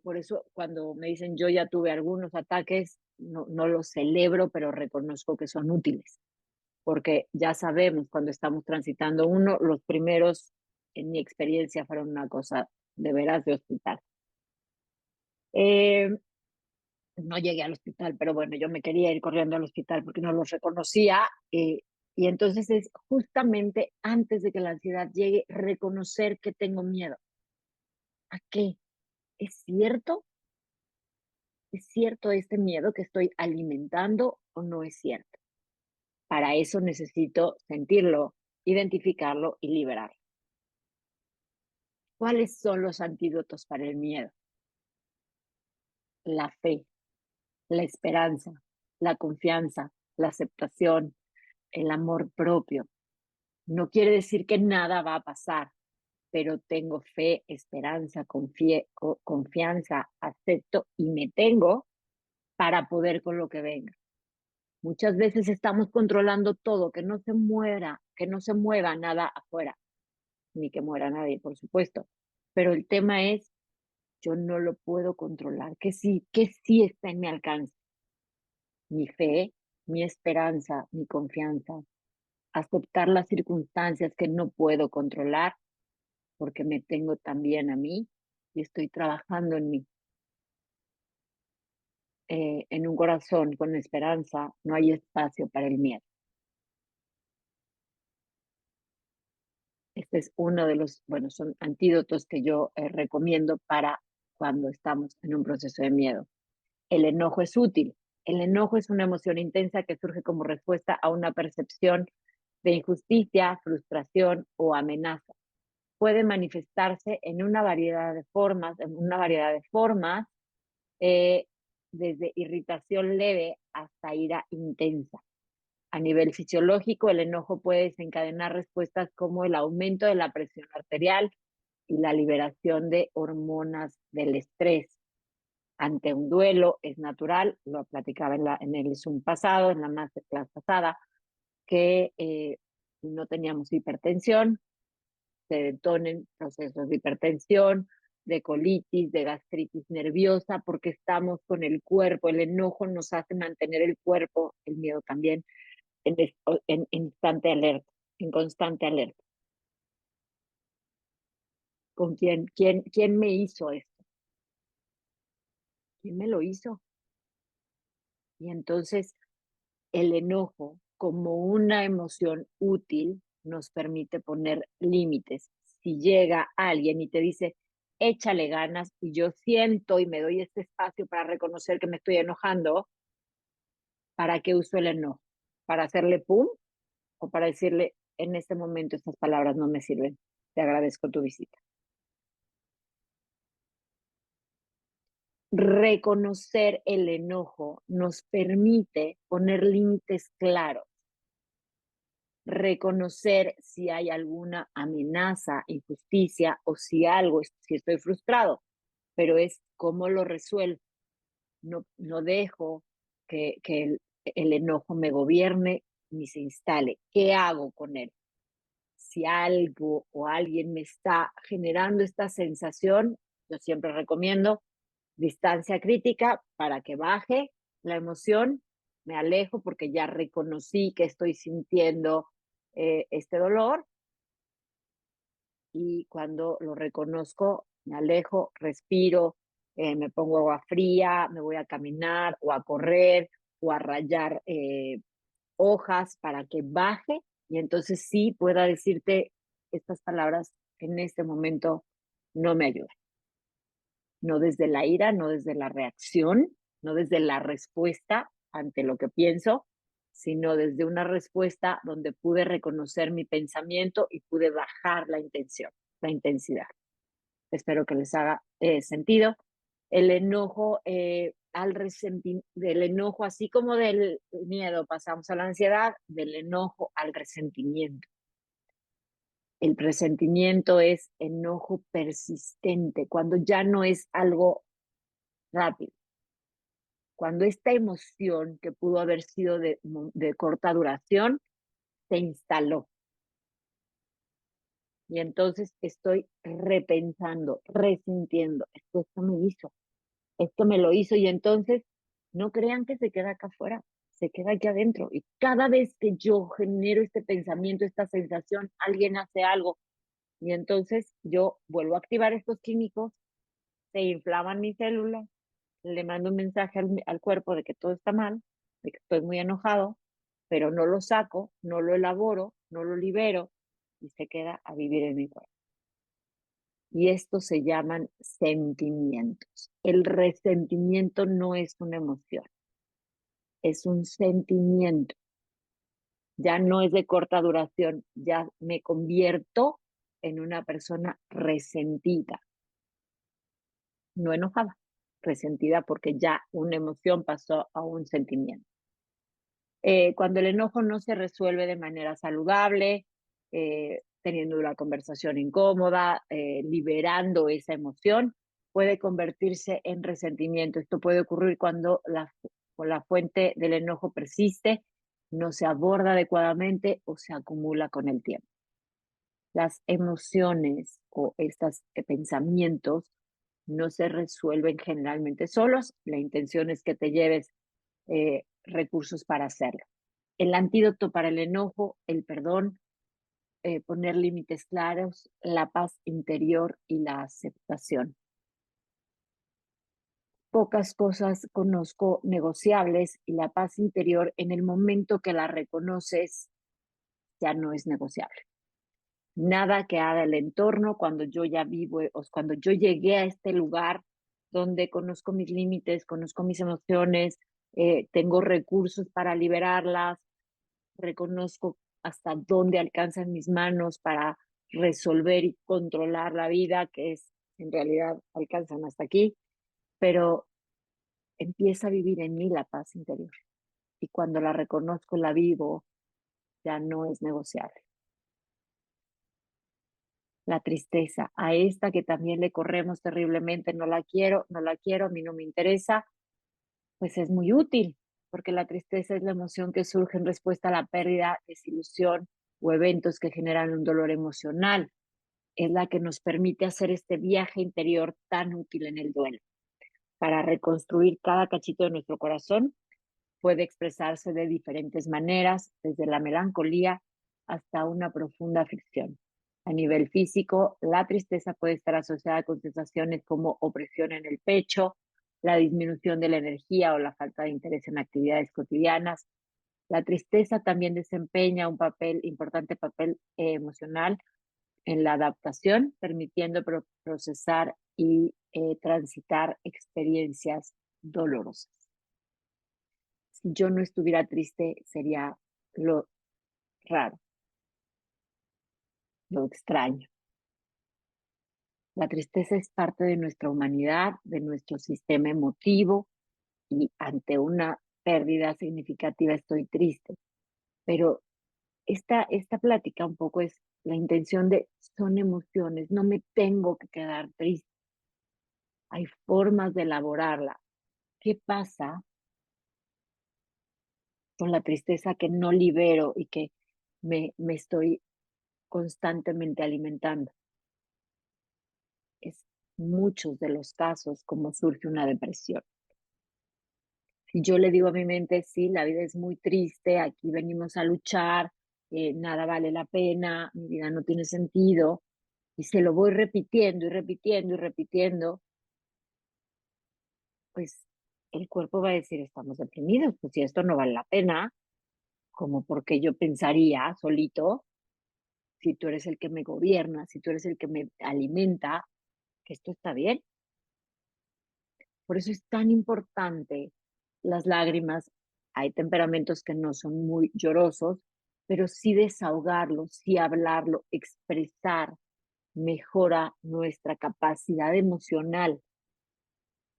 Por eso cuando me dicen yo ya tuve algunos ataques, no los celebro, pero reconozco que son útiles, porque ya sabemos cuando estamos transitando uno, los primeros, en mi experiencia, fueron una cosa de veras de hospital. Eh, no llegué al hospital, pero bueno, yo me quería ir corriendo al hospital porque no los reconocía. Y entonces es justamente antes de que la ansiedad llegue, reconocer que tengo miedo. ¿A qué? ¿Es cierto? ¿Es cierto este miedo que estoy alimentando o no es cierto? Para eso necesito sentirlo, identificarlo y liberarlo. ¿Cuáles son los antídotos para el miedo? La fe, la esperanza, la confianza, la aceptación, el amor propio. No quiere decir que nada va a pasar, pero tengo fe, esperanza, confianza, acepto y me tengo para poder con lo que venga. Muchas veces estamos controlando todo, que no se muera, que no se mueva nada afuera, ni que muera nadie, por supuesto. Pero el tema es, yo no lo puedo controlar, que sí está en mi alcance. Mi fe, mi esperanza, mi confianza, aceptar las circunstancias que no puedo controlar porque me tengo también a mí y estoy trabajando en mí. En un corazón con esperanza no hay espacio para el miedo. Este es uno de los, bueno, son antídotos que yo recomiendo para cuando estamos en un proceso de miedo. El enojo es útil. El enojo es una emoción intensa que surge como respuesta a una percepción de injusticia, frustración o amenaza. Puede manifestarse en una variedad de formas, eh, desde irritación leve hasta ira intensa. A nivel fisiológico, el enojo puede desencadenar respuestas como el aumento de la presión arterial y la liberación de hormonas del estrés. Ante un duelo es natural, lo platicaba en el Zoom pasado, en la masterclass pasada, que no teníamos hipertensión, se detonen procesos de hipertensión, de colitis, de gastritis nerviosa, porque estamos con el cuerpo, el enojo nos hace mantener el cuerpo, el miedo también, en instante alerta, en constante alerta. ¿Con quién me hizo esto? ¿Quién me lo hizo? Y entonces el enojo como una emoción útil nos permite poner límites. Si llega alguien y te dice, échale ganas, y yo siento y me doy este espacio para reconocer que me estoy enojando, ¿para qué uso el enojo? ¿Para hacerle pum? ¿O para decirle, en este momento estas palabras no me sirven? Te agradezco tu visita. Reconocer el enojo nos permite poner límites claros, reconocer si hay alguna amenaza, injusticia o si estoy frustrado, pero es cómo lo resuelvo. No dejo que el enojo me gobierne ni se instale. ¿Qué hago con él? Si algo o alguien me está generando esta sensación, yo siempre recomiendo distancia crítica para que baje la emoción, me alejo porque ya reconocí que estoy sintiendo este dolor y cuando lo reconozco, me alejo, respiro, me pongo agua fría, me voy a caminar o a correr o a rayar hojas para que baje y entonces sí pueda decirte estas palabras en este momento no me ayudan. No desde la ira, no desde la reacción, no desde la respuesta ante lo que pienso, sino desde una respuesta donde pude reconocer mi pensamiento y pude bajar la intensidad. Espero que les haga sentido. El enojo, del enojo, así como del miedo pasamos a la ansiedad, del enojo al resentimiento. El presentimiento es enojo persistente, cuando ya no es algo rápido. Cuando esta emoción que pudo haber sido de corta duración se instaló. Y entonces estoy repensando, resintiendo, esto me hizo, esto me lo hizo y entonces no crean que se queda acá afuera, se queda aquí adentro. Y cada vez que yo genero este pensamiento, esta sensación, alguien hace algo y entonces yo vuelvo a activar estos químicos, se inflaman mis células, le mando un mensaje al cuerpo de que todo está mal, de que estoy muy enojado, pero no lo saco, no lo elaboro, no lo libero y se queda a vivir en mi cuerpo. Y estos se llaman sentimientos. El resentimiento no es una emoción, es un sentimiento. Ya no es de corta duración, ya me convierto en una persona resentida, no enojada, resentida porque ya una emoción pasó a un sentimiento. Cuando el enojo no se resuelve de manera saludable, teniendo una conversación incómoda, liberando esa emoción, puede convertirse en resentimiento. Esto puede ocurrir cuando la fuente del enojo persiste, no se aborda adecuadamente o se acumula con el tiempo. Las emociones o estos pensamientos no se resuelven generalmente solos. La intención es que te lleves recursos para hacerlo. El antídoto para el enojo, el perdón, poner límites claros, la paz interior y la aceptación. Pocas cosas conozco negociables y la paz interior en el momento que la reconoces ya no es negociable. Nada que haga el entorno cuando yo ya vivo o cuando yo llegué a este lugar donde conozco mis límites, conozco mis emociones, tengo recursos para liberarlas, reconozco hasta dónde alcanzan mis manos para resolver y controlar la vida, que es en realidad alcanzan hasta aquí, pero empieza a vivir en mí la paz interior. Y cuando la reconozco, la vivo, ya no es negociable. La tristeza, a esta que también le corremos terriblemente, no la quiero, no la quiero, a mí no me interesa, pues es muy útil, porque la tristeza es la emoción que surge en respuesta a la pérdida, desilusión o eventos que generan un dolor emocional. Es la que nos permite hacer este viaje interior tan útil en el duelo. Para reconstruir cada cachito de nuestro corazón, puede expresarse de diferentes maneras, desde la melancolía hasta una profunda aflicción. A nivel físico, la tristeza puede estar asociada con sensaciones como opresión en el pecho, la disminución de la energía o la falta de interés en actividades cotidianas. La tristeza también desempeña un importante papel emocional en la adaptación, permitiendo procesar y transitar experiencias dolorosas. Si yo no estuviera triste, sería lo raro, lo extraño. La tristeza es parte de nuestra humanidad, de nuestro sistema emotivo, y ante una pérdida significativa estoy triste. Pero esta plática un poco es la intención de, son emociones, no me tengo que quedar triste. Hay formas de elaborarla. ¿Qué pasa con la tristeza que no libero y que me estoy constantemente alimentando? Es muchos de los casos como surge una depresión. Si yo le digo a mi mente, sí, la vida es muy triste, aquí venimos a luchar, nada vale la pena, mi vida no tiene sentido, y se lo voy repitiendo y repitiendo y repitiendo, pues el cuerpo va a decir, estamos deprimidos, pues si esto no vale la pena, como porque yo pensaría solito, si tú eres el que me gobierna, si tú eres el que me alimenta, que esto está bien. Por eso es tan importante las lágrimas. Hay temperamentos que no son muy llorosos, pero sí desahogarlo, sí hablarlo, expresar, mejora nuestra capacidad emocional.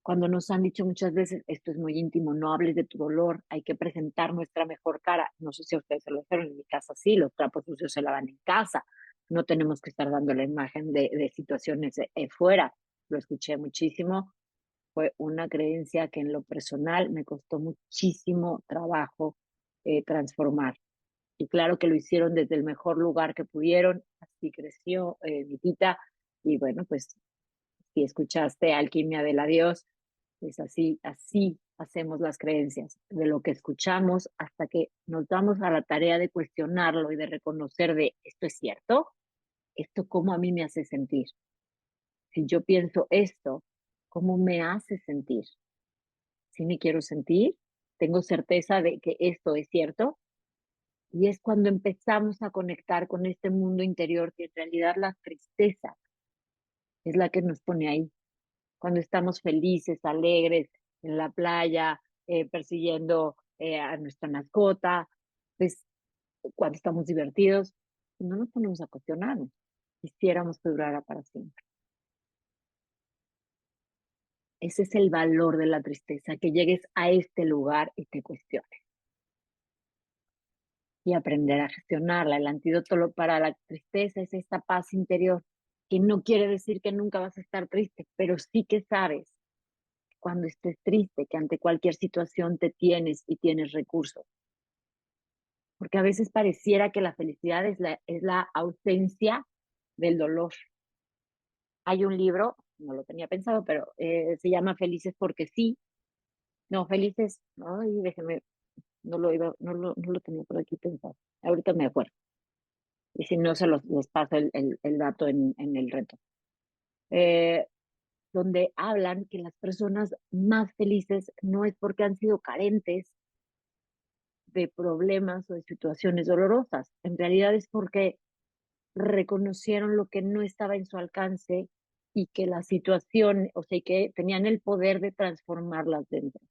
Cuando nos han dicho muchas veces, esto es muy íntimo, no hables de tu dolor, hay que presentar nuestra mejor cara. No sé si a ustedes se lo hicieron, en mi casa sí, los trapos sucios se lavan en casa. No tenemos que estar dando la imagen de situaciones fuera. Lo escuché muchísimo, fue una creencia que en lo personal me costó muchísimo trabajo transformar. Y claro que lo hicieron desde el mejor lugar que pudieron, así creció mi tita. Y bueno, pues si escuchaste Alquimia del Adiós, pues así hacemos las creencias, de lo que escuchamos hasta que nos damos a la tarea de cuestionarlo y de reconocer de esto es cierto, esto cómo a mí me hace sentir. Si yo pienso esto, ¿cómo me hace sentir? Si me quiero sentir, tengo certeza de que esto es cierto, y es cuando empezamos a conectar con este mundo interior que en realidad la tristeza es la que nos pone ahí. Cuando estamos felices, alegres, en la playa, persiguiendo a nuestra mascota, pues cuando estamos divertidos, no nos ponemos a cuestionarnos. Quisiéramos que durara para siempre. Ese es el valor de la tristeza, que llegues a este lugar y te cuestiones. y aprender a gestionarla. El antídoto para la tristeza es esta paz interior, que no quiere decir que nunca vas a estar triste, pero sí que sabes cuando estés triste que ante cualquier situación te tienes y tienes recursos. Porque a veces pareciera que la felicidad es la ausencia del dolor. Hay un libro, no lo tenía pensado, pero se llama Felices porque sí. No, Felices, ay, déjeme, no lo tenía por aquí pensado. Ahorita me acuerdo. Y si no, les paso el dato en el reto. Eh, donde hablan que las personas más felices no es porque han sido carentes de problemas o de situaciones dolorosas. En realidad es porque reconocieron lo que no estaba en su alcance y que la situación, o sea, que tenían el poder de transformarlas dentro.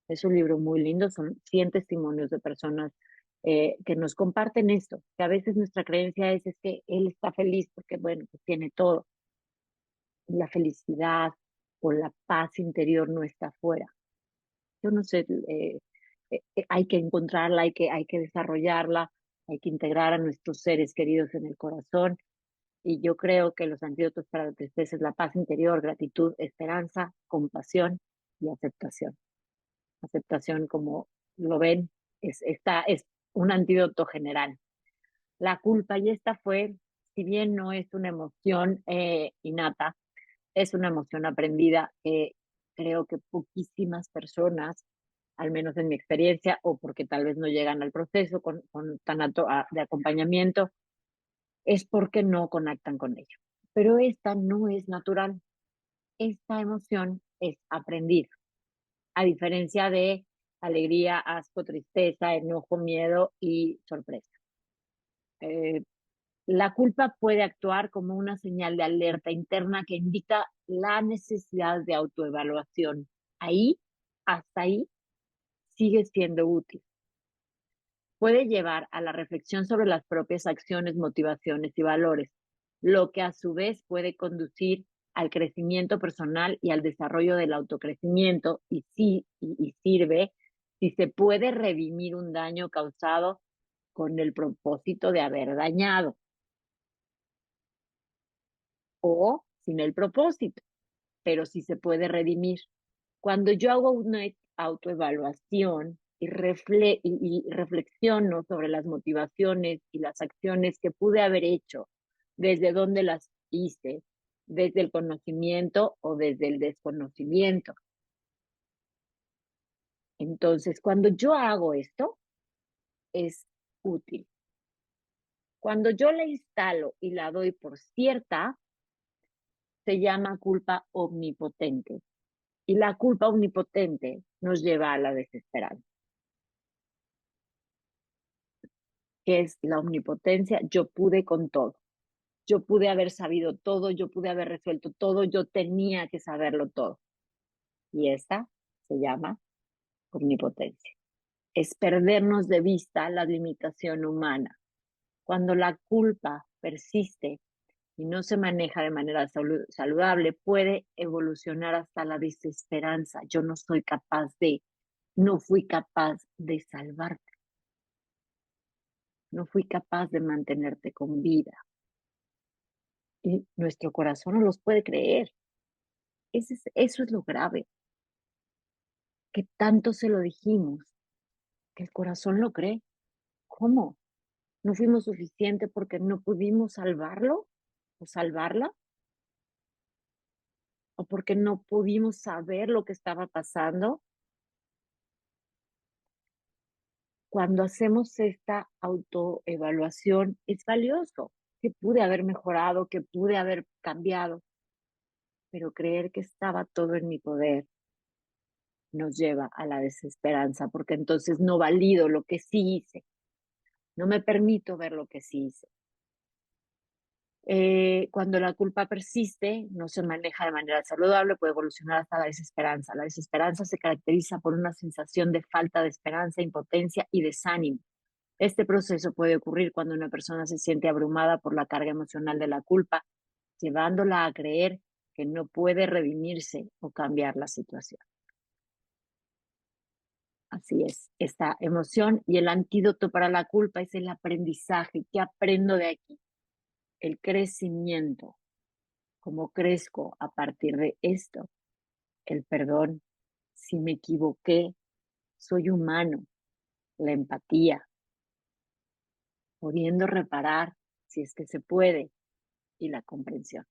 Es un libro muy lindo, son 100 testimonios de personas que nos comparten esto, que a veces nuestra creencia es que él está feliz porque, bueno, pues tiene todo. La felicidad o la paz interior no está afuera. Yo no sé, hay que encontrarla, hay que desarrollarla, hay que integrar a nuestros seres queridos en el corazón. Y yo creo que los antídotos para la tristeza es la paz interior, gratitud, esperanza, compasión y aceptación. Aceptación, como lo ven, es un antídoto general. La culpa, y esta fue, si bien no es una emoción innata, es una emoción aprendida que creo que poquísimas personas, al menos en mi experiencia, o porque tal vez no llegan al proceso con tan alto de acompañamiento, es porque no conectan con ello. Pero esta no es natural. Esta emoción es aprendida, a diferencia de alegría, asco, tristeza, enojo, miedo y sorpresa. Eh, la culpa puede actuar como una señal de alerta interna que indica la necesidad de autoevaluación. Ahí, hasta ahí, sigue siendo útil. Puede llevar a la reflexión sobre las propias acciones, motivaciones y valores, lo que a su vez puede conducir al crecimiento personal y al desarrollo del autocrecimiento y sirve si se puede redimir un daño causado con el propósito de haber dañado o sin el propósito, pero si se puede redimir. Cuando yo hago una autoevaluación y reflexiono sobre las motivaciones y las acciones que pude haber hecho, desde dónde las hice, desde el conocimiento o desde el desconocimiento. Entonces, cuando yo hago esto, es útil. Cuando yo la instalo y la doy por cierta, se llama culpa omnipotente. Y la culpa omnipotente nos lleva a la desesperanza. Que es la omnipotencia, yo pude con todo. Yo pude haber sabido todo, yo pude haber resuelto todo, yo tenía que saberlo todo. Y esta se llama omnipotencia. Es perdernos de vista la limitación humana. Cuando la culpa persiste y no se maneja de manera saludable, puede evolucionar hasta la desesperanza. Yo no soy capaz de, no fui capaz de salvarte, no fui capaz de mantenerte con vida. Y nuestro corazón no los puede creer. Eso es lo grave, que tanto se lo dijimos, que el corazón lo cree. ¿Cómo? ¿No fuimos suficiente porque no pudimos salvarlo o salvarla? ¿O porque no pudimos saber lo que estaba pasando? Cuando hacemos esta autoevaluación es valioso, que pude haber mejorado, que pude haber cambiado, pero creer que estaba todo en mi poder nos lleva a la desesperanza, porque entonces no valido lo que sí hice, no me permito ver lo que sí hice. Cuando la culpa persiste, no se maneja de manera saludable, puede evolucionar hasta la desesperanza. La desesperanza se caracteriza por una sensación de falta de esperanza, impotencia y desánimo. Este proceso puede ocurrir cuando una persona se siente abrumada por la carga emocional de la culpa, llevándola a creer que no puede redimirse o cambiar la situación. Así es, esta emoción y el antídoto para la culpa es el aprendizaje. ¿Qué aprendo de aquí? El crecimiento. ¿Cómo crezco a partir de esto? El perdón. Si me equivoqué, soy humano. La empatía, pudiendo reparar si es que se puede, y la comprensión.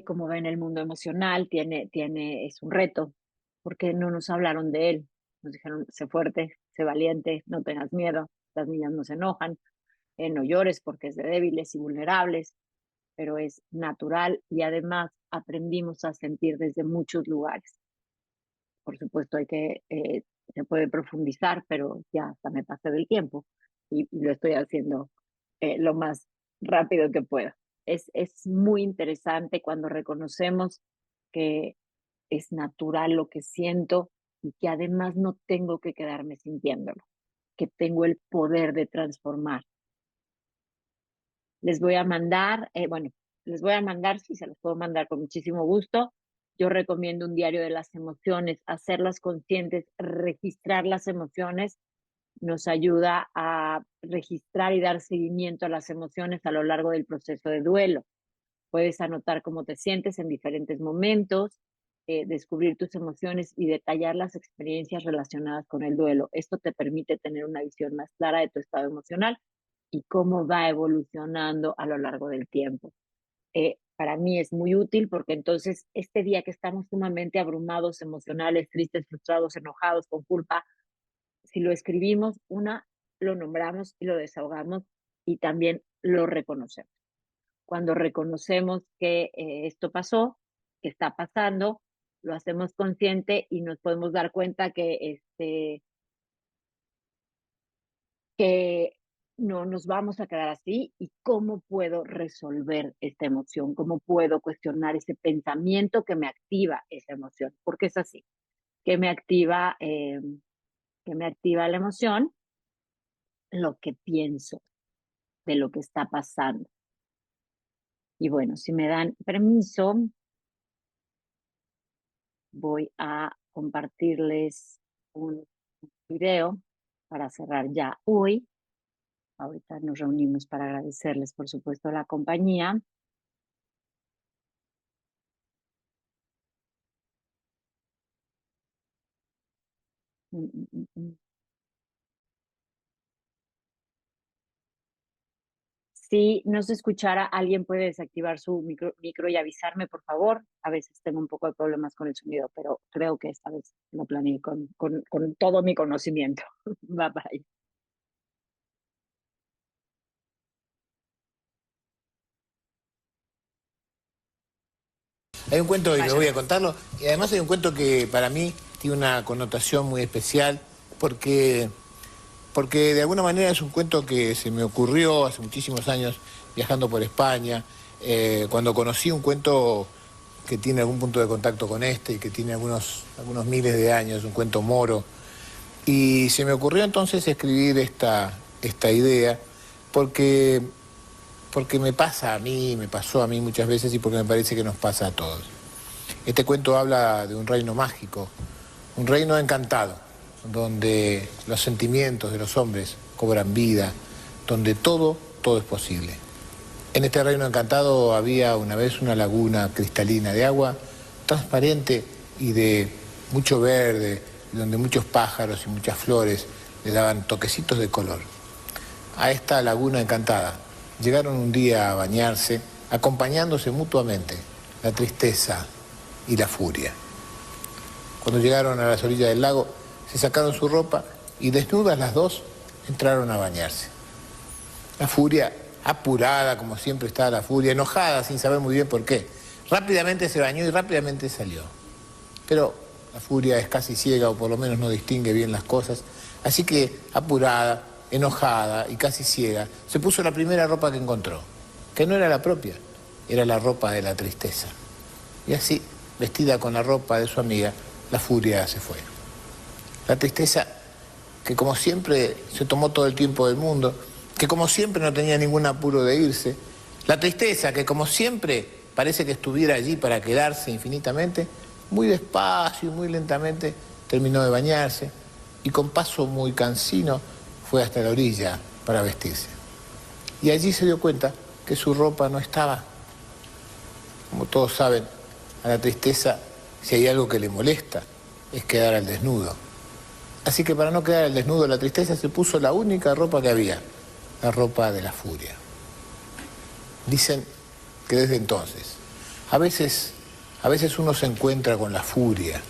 Como ven, el mundo emocional es un reto, porque no nos hablaron de él. Nos dijeron, sé fuerte, sé valiente, no tengas miedo, las niñas no se enojan, no llores porque es de débiles y vulnerables, pero es natural y además aprendimos a sentir desde muchos lugares. Por supuesto, se puede profundizar, pero ya hasta me pasé del tiempo y lo estoy haciendo lo más rápido que pueda. Es muy interesante cuando reconocemos que es natural lo que siento y que además no tengo que quedarme sintiéndolo, que tengo el poder de transformar. Les voy a mandar, les voy a mandar, sí, se los puedo mandar con muchísimo gusto. Yo recomiendo un diario de las emociones, hacerlas conscientes, registrar las emociones, nos ayuda a registrar y dar seguimiento a las emociones a lo largo del proceso de duelo. Puedes anotar cómo te sientes en diferentes momentos, descubrir tus emociones y detallar las experiencias relacionadas con el duelo. Esto te permite tener una visión más clara de tu estado emocional y cómo va evolucionando a lo largo del tiempo. Para mí es muy útil porque entonces este día que estamos sumamente abrumados, emocionales, tristes, frustrados, enojados, con culpa, si lo escribimos, lo nombramos y lo desahogamos y también lo reconocemos. Cuando reconocemos que esto pasó, que está pasando, lo hacemos consciente y nos podemos dar cuenta que no nos vamos a quedar así y cómo puedo resolver esta emoción, cómo puedo cuestionar ese pensamiento que me activa esa emoción, porque es así, que me activa, que me activa la emoción, lo que pienso de lo que está pasando. Y bueno, si me dan permiso, voy a compartirles un video para cerrar ya hoy. Ahorita nos reunimos para agradecerles, por supuesto, la compañía. Si no se escuchara, alguien puede desactivar su micro y avisarme, por favor. A veces tengo un poco de problemas con el sonido, pero creo que esta vez lo planeé con todo mi conocimiento. Bye bye. Hay un cuento que voy a contarlo, y además hay un cuento que para mí tiene una connotación muy especial, porque de alguna manera es un cuento que se me ocurrió hace muchísimos años viajando por España, cuando conocí un cuento que tiene algún punto de contacto con este y que tiene algunos miles de años, un cuento moro. Y se me ocurrió entonces escribir esta idea porque me pasa a mí, me pasó a mí muchas veces y porque me parece que nos pasa a todos. Este cuento habla de un reino mágico, un reino encantado, donde los sentimientos de los hombres cobran vida, donde todo es posible. En este reino encantado había una vez una laguna cristalina de agua transparente y de mucho verde, donde muchos pájaros y muchas flores le daban toquecitos de color. A esta laguna encantada llegaron un día a bañarse, acompañándose mutuamente la tristeza y la furia. Cuando llegaron a las orillas del lago, se sacaron su ropa y desnudas las dos entraron a bañarse. La furia, apurada como siempre estaba la furia, enojada sin saber muy bien por qué, rápidamente se bañó y rápidamente salió. Pero la furia es casi ciega o por lo menos no distingue bien las cosas, así que apurada, enojada y casi ciega, se puso la primera ropa que encontró, que no era la propia, era la ropa de la tristeza. Y así, vestida con la ropa de su amiga, la furia se fue. La tristeza, que como siempre se tomó todo el tiempo del mundo, que como siempre no tenía ningún apuro de irse, la tristeza, que como siempre parece que estuviera allí para quedarse infinitamente, muy despacio y muy lentamente terminó de bañarse y con paso muy cansino fue hasta la orilla para vestirse. Y allí se dio cuenta que su ropa no estaba. Como todos saben, a la tristeza, si hay algo que le molesta, es quedar al desnudo. Así que para no quedar al desnudo, la tristeza se puso la única ropa que había, la ropa de la furia. Dicen que desde entonces, a veces uno se encuentra con la furia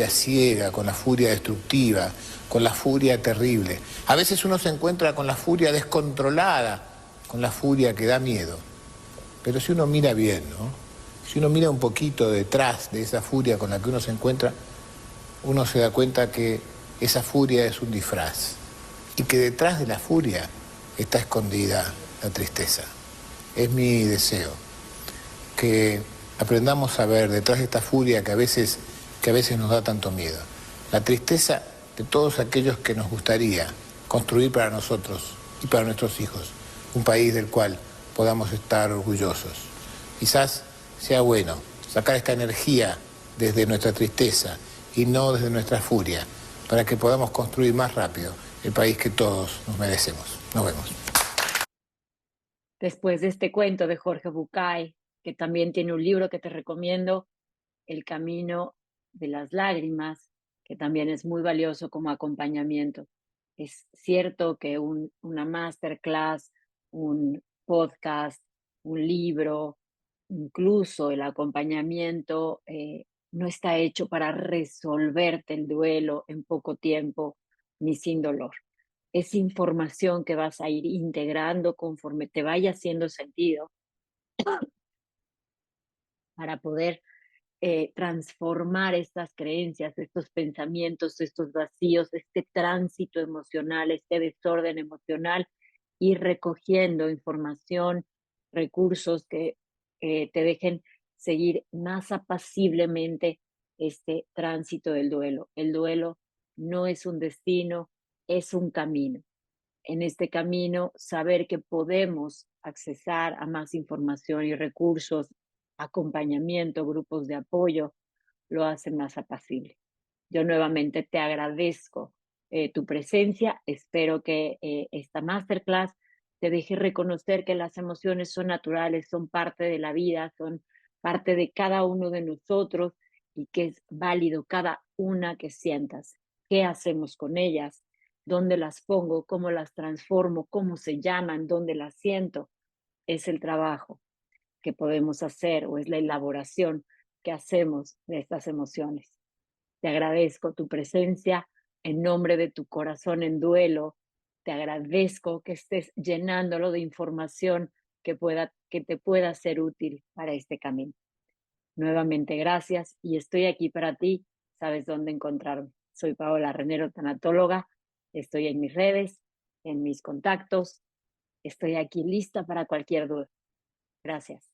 ciega, con la furia destructiva, con la furia terrible. A veces uno se encuentra con la furia descontrolada, con la furia que da miedo. Pero si uno mira bien, ¿no? Si uno mira un poquito detrás de esa furia con la que uno se encuentra, uno se da cuenta que esa furia es un disfraz y que detrás de la furia está escondida la tristeza. Es mi deseo que aprendamos a ver detrás de esta furia que a veces nos da tanto miedo, la tristeza de todos aquellos que nos gustaría construir para nosotros y para nuestros hijos un país del cual podamos estar orgullosos. Quizás sea bueno sacar esta energía desde nuestra tristeza y no desde nuestra furia, para que podamos construir más rápido el país que todos nos merecemos. Nos vemos. Después de este cuento de Jorge Bucay, que también tiene un libro que te recomiendo, El camino de las lágrimas, que también es muy valioso como acompañamiento. Es cierto que una masterclass, un podcast, un libro, incluso el acompañamiento no está hecho para resolverte el duelo en poco tiempo ni sin dolor. Es información que vas a ir integrando conforme te vaya haciendo sentido para poder transformar estas creencias, estos pensamientos, estos vacíos, este tránsito emocional, este desorden emocional, y recogiendo información, recursos que te dejen seguir más apaciblemente este tránsito del duelo. El duelo no es un destino, es un camino. En este camino, saber que podemos accesar a más información y recursos, acompañamiento, grupos de apoyo, lo hace más apacible. Yo nuevamente te agradezco tu presencia. Espero que esta masterclass te deje reconocer que las emociones son naturales, son parte de la vida, son parte de cada uno de nosotros y que es válido cada una que sientas. ¿Qué hacemos con ellas? ¿Dónde las pongo? ¿Cómo las transformo? ¿Cómo se llaman? ¿Dónde las siento? Es el trabajo que podemos hacer o es la elaboración que hacemos de estas emociones. Te agradezco tu presencia en nombre de tu corazón en duelo. Te agradezco que estés llenándolo de información que te pueda ser útil para este camino. Nuevamente, gracias y estoy aquí para ti. Sabes dónde encontrarme. Soy Paola Renero, tanatóloga. Estoy en mis redes, en mis contactos. Estoy aquí lista para cualquier duda. Gracias.